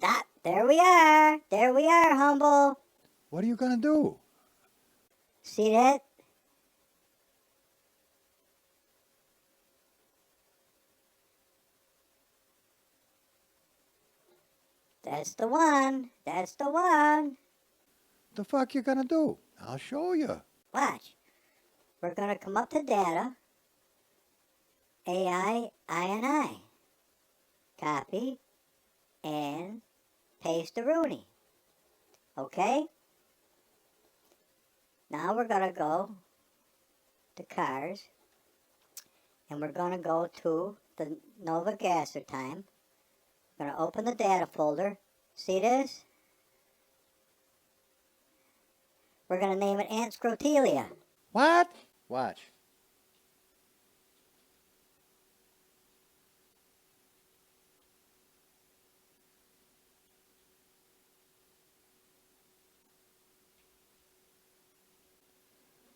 Ah, there we are. There we are, Humble. What are you gonna do? See that? That's the one. That's the one. The fuck you gonna do? I'll show you. Watch. We're gonna come up to data. AI, I. Copy and paste the Rooney. Okay? Now we're gonna go to cars and we're gonna go to the Nova Gasser time. We're gonna open the data folder. See this? We're gonna name it Ant Scrotelia. What? Watch.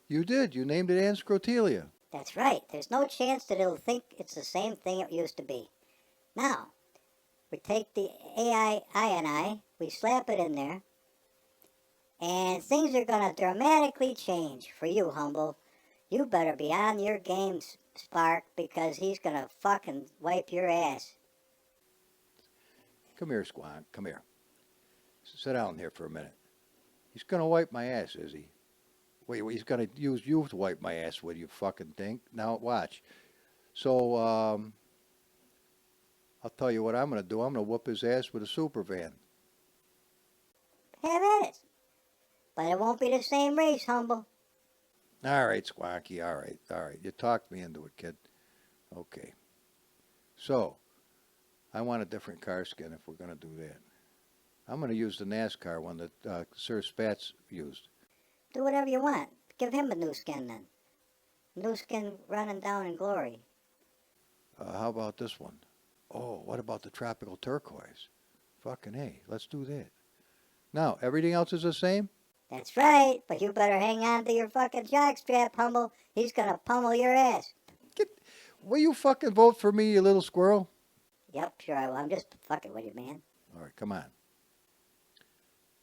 You did. You named it Anscrotelia. That's right. There's no chance that it'll think it's the same thing it used to be. Now, we take the AI, I, we slap it in there, and things are going to dramatically change for you, Humble. You better be on your game, Spark, because he's going to fucking wipe your ass. Come here, Squonk. Come here. Sit down here for a minute. He's gonna wipe my ass, is he? Wait, he's gonna use you to wipe my ass with, you fucking dink. Now watch. So, I'll tell you what I'm gonna do. I'm gonna whoop his ass with a super van. Have at it. But it won't be the same race, Humble. All right, Squonky. All right. You talked me into it, kid. Okay. So, I want a different car skin if we're gonna do that. I'm gonna use the NASCAR one that Sir Spats used. Do whatever you want. Give him a new skin then. New skin running down in glory. How about this one? Oh, what about the tropical turquoise? Fucking A. Let's do that. Now, everything else is the same? That's right, but you better hang on to your fucking jockstrap, Humble. He's gonna pummel your ass. Will you fucking vote for me, you little squirrel? Yep, sure I will. I'm just fucking with you, man. All right, come on.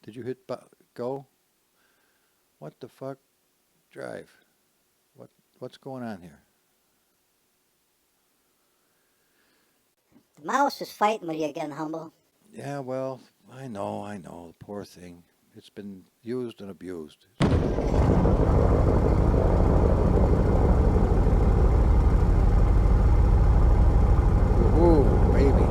Did you hit go? What the fuck? Drive. What's going on here? The mouse is fighting with you again, Humble. Yeah, well, I know. The poor thing. It's been used and abused. Ooh, baby.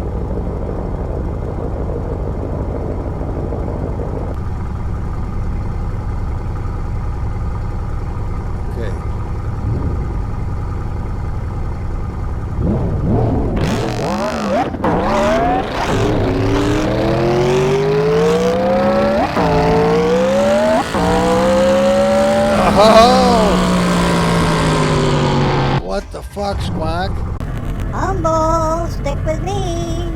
Oh! What the fuck, Squawk? Humble, stick with me.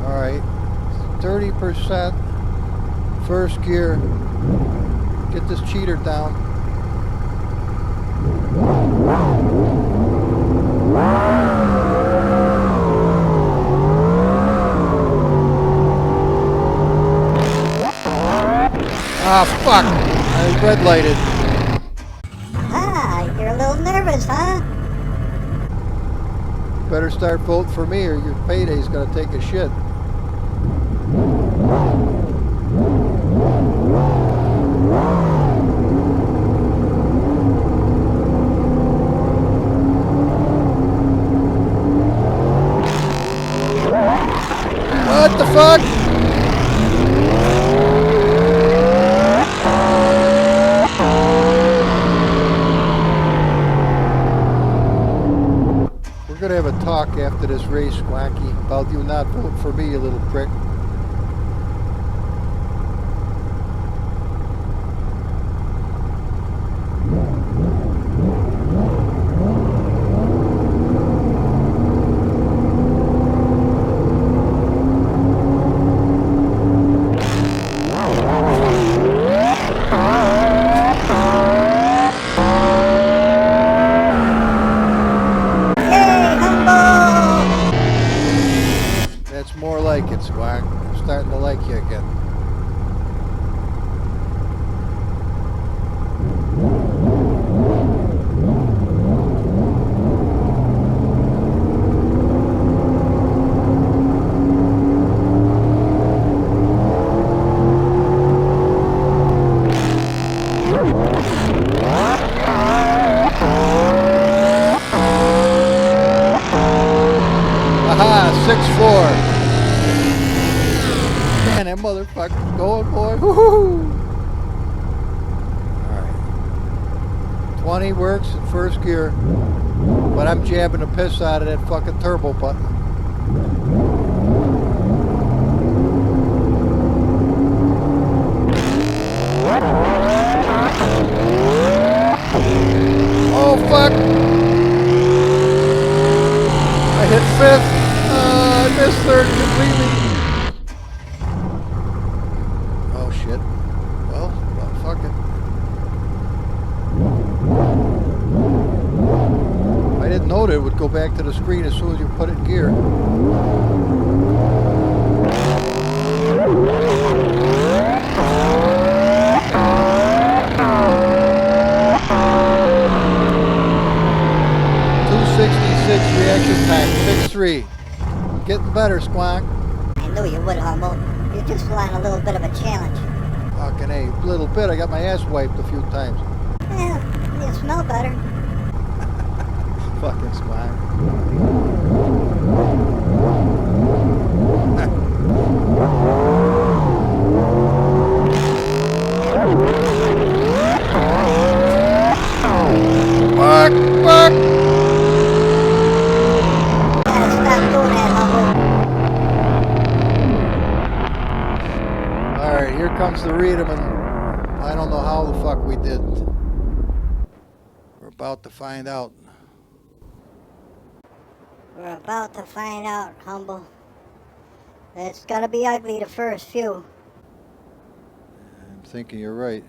All right, 30% first gear. Get this cheater down. Ah, fuck! I red lighted. Ah, you're a little nervous, huh? Better start voting for me or your payday's gonna take a shit. What the fuck? We're gonna have a talk after this race, Wacky, about you not voting for me, you little prick. 6.4. Man, that motherfucker's going, boy. Woohoo! Alright. 20 works in first gear. But I'm jabbing the piss out of that fucking turbo button. Oh, fuck! I hit fifth. I missed third completely. Oh, shit. Well, fuck it. I didn't know that it would go back to the screen as soon as you put it in gear. Reaction time 6.3. Getting better, Squonk. I knew you would, Humble. You just flying a little bit of a challenge. Fucking A. Little bit. I got my ass wiped a few times. Yeah, you smell better. Fucking Squonk. Fuck! Fuck! Alright, here comes the Reedham, and I don't know how the fuck we did. We're about to find out. We're about to find out, Humble. It's gonna be ugly the first few. I'm thinking you're right.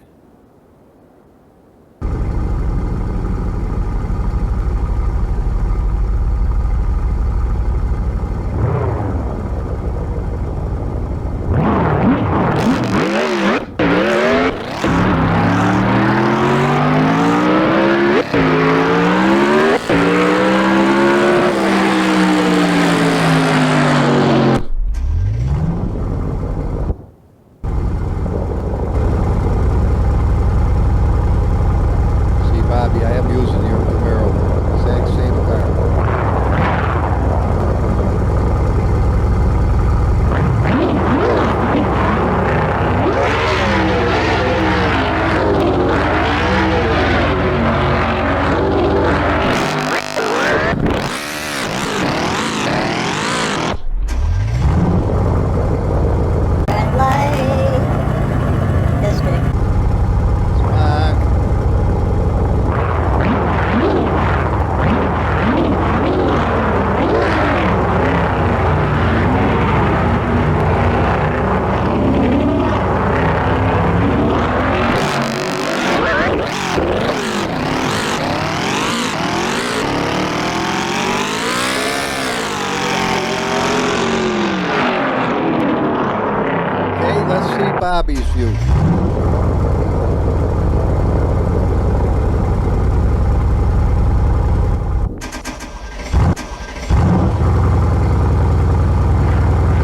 Bobby, I am using your Camaro. Exact same car. Red light district. Let's see Bobby's view.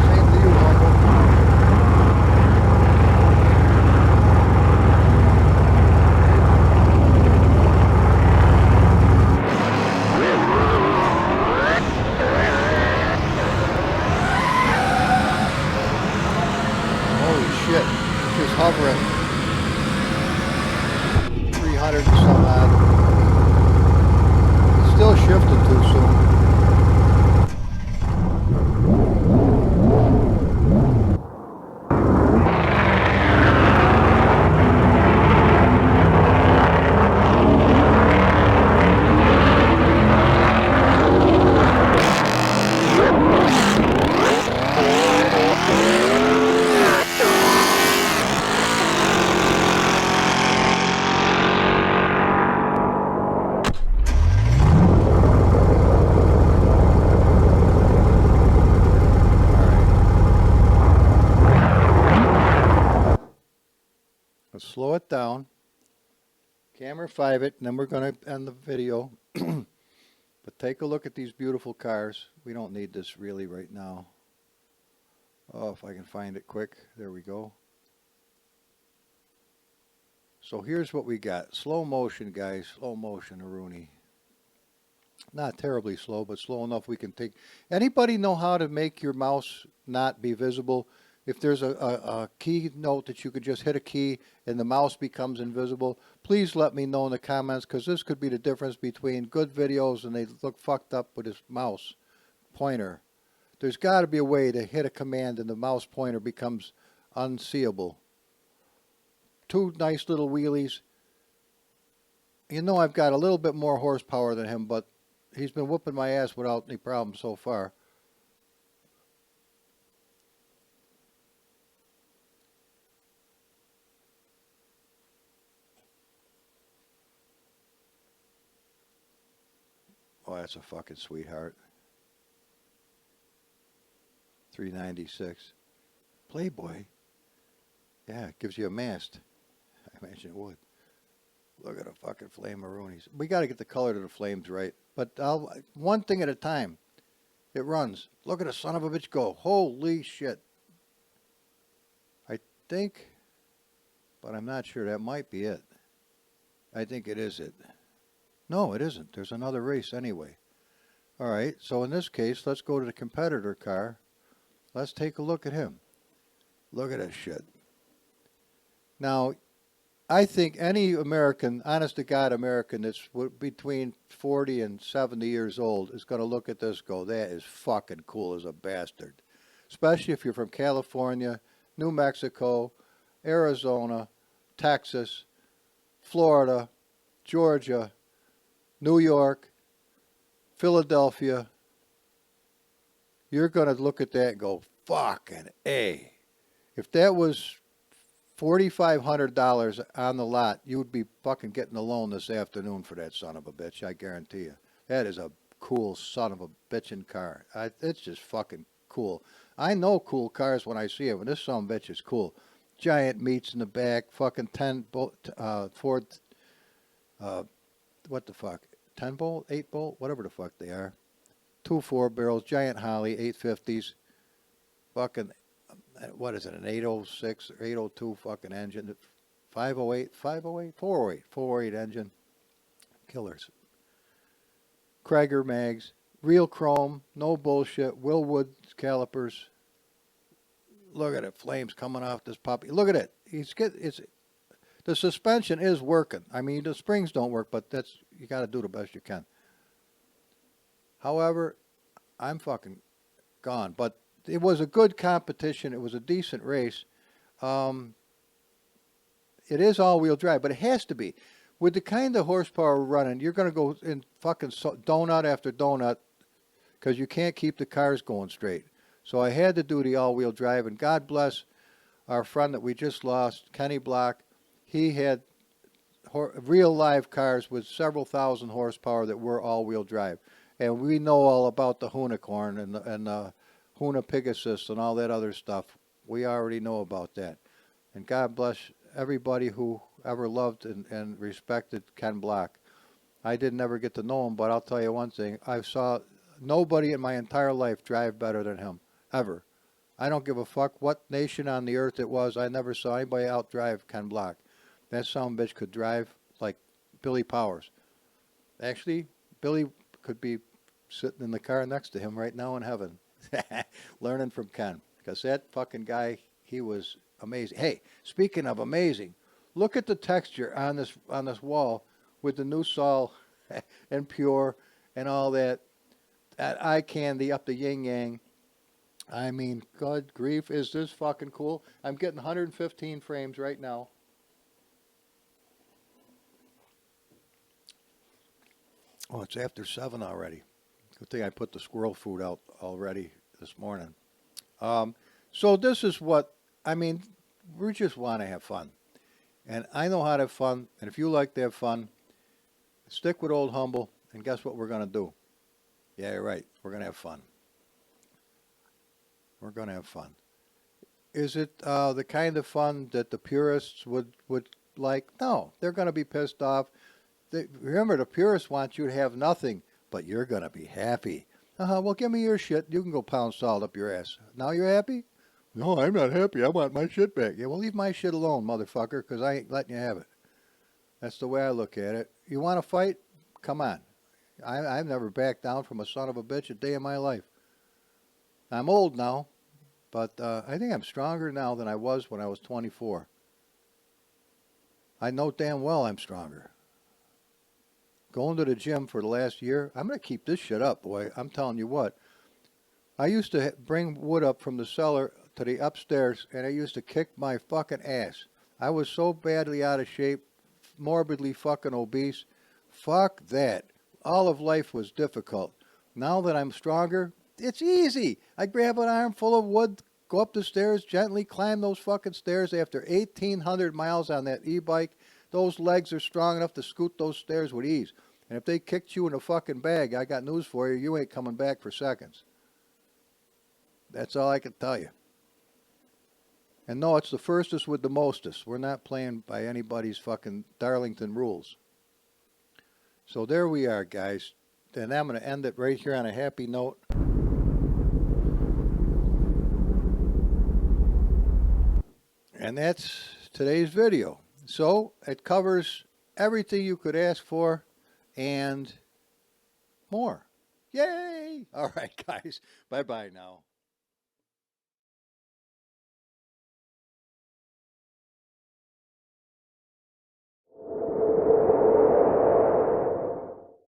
Same to you, Humble. Holy shit. Just hovering. 300 and some odd. Still shifting too soon. Let's slow it down. Camera 5 it, and then we're going to end the video. But take a look at these beautiful cars. We don't need this really right now. Oh, if I can find it quick. There we go. So here's what we got. Slow motion, guys. Slow motion, Aruni. Not terribly slow, but slow enough we can take. Anybody know how to make your mouse not be visible? If there's a key note that you could just hit a key and the mouse becomes invisible, please let me know in the comments, because this could be the difference between good videos and they look fucked up with his mouse pointer. There's got to be a way to hit a command and the mouse pointer becomes unseeable. Two nice little wheelies. You know I've got a little bit more horsepower than him, but he's been whooping my ass without any problem so far. Oh, that's a fucking sweetheart. 396. Playboy. Yeah, it gives you a mast. I imagine it would. Look at the fucking flame maroonies. We got to get the color to the flames right. But one thing at a time. It runs. Look at the son of a bitch go. Holy shit. I think, but I'm not sure. That might be it. I think it is it. No, it isn't. There's another race anyway. All right, so in this case, let's go to the competitor car. Let's take a look at him. Look at this shit. Now, I think any American, honest to God American that's between 40 and 70 years old is going to look at this and go, that is fucking cool as a bastard. Especially if you're from California, New Mexico, Arizona, Texas, Florida, Georgia, New York, Philadelphia. You're going to look at that and go, fucking A. If that was $4,500 on the lot, you would be fucking getting a loan this afternoon for that son of a bitch, I guarantee you. That is a cool son of a bitchin' car. It's just fucking cool. I know cool cars when I see it, but this son of a bitch is cool. Giant meats in the back, fucking 10 bolt, Ford, what the fuck, 10 bolt, 8 bolt, whatever the fuck they are. 2 4-barrels, giant Holly, 850s, fucking, what is it, an 806 or 802 fucking engine, 508, 408 engine, killers. Krieger mags, real chrome, no bullshit, Willwood calipers. Look at it, flames coming off this puppy. Look at it. The suspension is working. I mean, the springs don't work, but you got to do the best you can. However, I'm fucking gone. But it was a good competition. It was a decent race. It is all-wheel drive, but it has to be. With the kind of horsepower we're running, you're going to go in fucking donut after donut because you can't keep the cars going straight. So I had to do the all-wheel drive, and God bless our friend that we just lost, Kenny Block. He had real live cars with several thousand horsepower that were all-wheel drive. And we know all about the Unicorn and the Huna Pegasus and all that other stuff. We already know about that. And God bless everybody who ever loved and respected Ken Block. I didn't ever get to know him, but I'll tell you one thing. I saw nobody in my entire life drive better than him, ever. I don't give a fuck what nation on the earth it was. I never saw anybody outdrive Ken Block. That son of a bitch could drive like Billy Powers. Actually, Billy could be sitting in the car next to him right now in heaven, learning from Ken. Because that fucking guy, he was amazing. Hey, speaking of amazing, look at the texture on this wall with the new Sol and Pure and all that eye candy up the yin yang. I mean, God grief, is this fucking cool? I'm getting 115 frames right now. Oh, it's after 7 already. Good thing I put the squirrel food out already this morning. So this is what, I mean, we just want to have fun. And I know how to have fun. And if you like to have fun, stick with Old Humble. And guess what we're going to do? Yeah, you're right. We're going to have fun. We're going to have fun. Is it the kind of fun that the purists would like? No, they're going to be pissed off. Remember, the purists want you to have nothing, but you're going to be happy. Well, give me your shit. You can go pound salt up your ass. Now you're happy? No, I'm not happy. I want my shit back. Yeah, well, leave my shit alone, motherfucker, because I ain't letting you have it. That's the way I look at it. You want to fight? Come on. I've never backed down from a son of a bitch a day in my life. I'm old now, but I think I'm stronger now than I was when I was 24. I know damn well I'm stronger. Going to the gym for the last year, I'm going to keep this shit up, boy. I'm telling you what. I used to bring wood up from the cellar to the upstairs, and I used to kick my fucking ass. I was so badly out of shape, morbidly fucking obese. Fuck that. All of life was difficult. Now that I'm stronger, it's easy. I grab an armful of wood, go up the stairs, gently climb those fucking stairs. After 1,800 miles on that e-bike, those legs are strong enough to scoot those stairs with ease. And if they kicked you in a fucking bag, I got news for you, you ain't coming back for seconds. That's all I can tell you. And no, it's the firstest with the mostest. We're not playing by anybody's fucking Darlington rules. So there we are, guys. And I'm going to end it right here on a happy note. And that's today's video. So it covers everything you could ask for and more. Yay! All right, guys. Bye-bye now.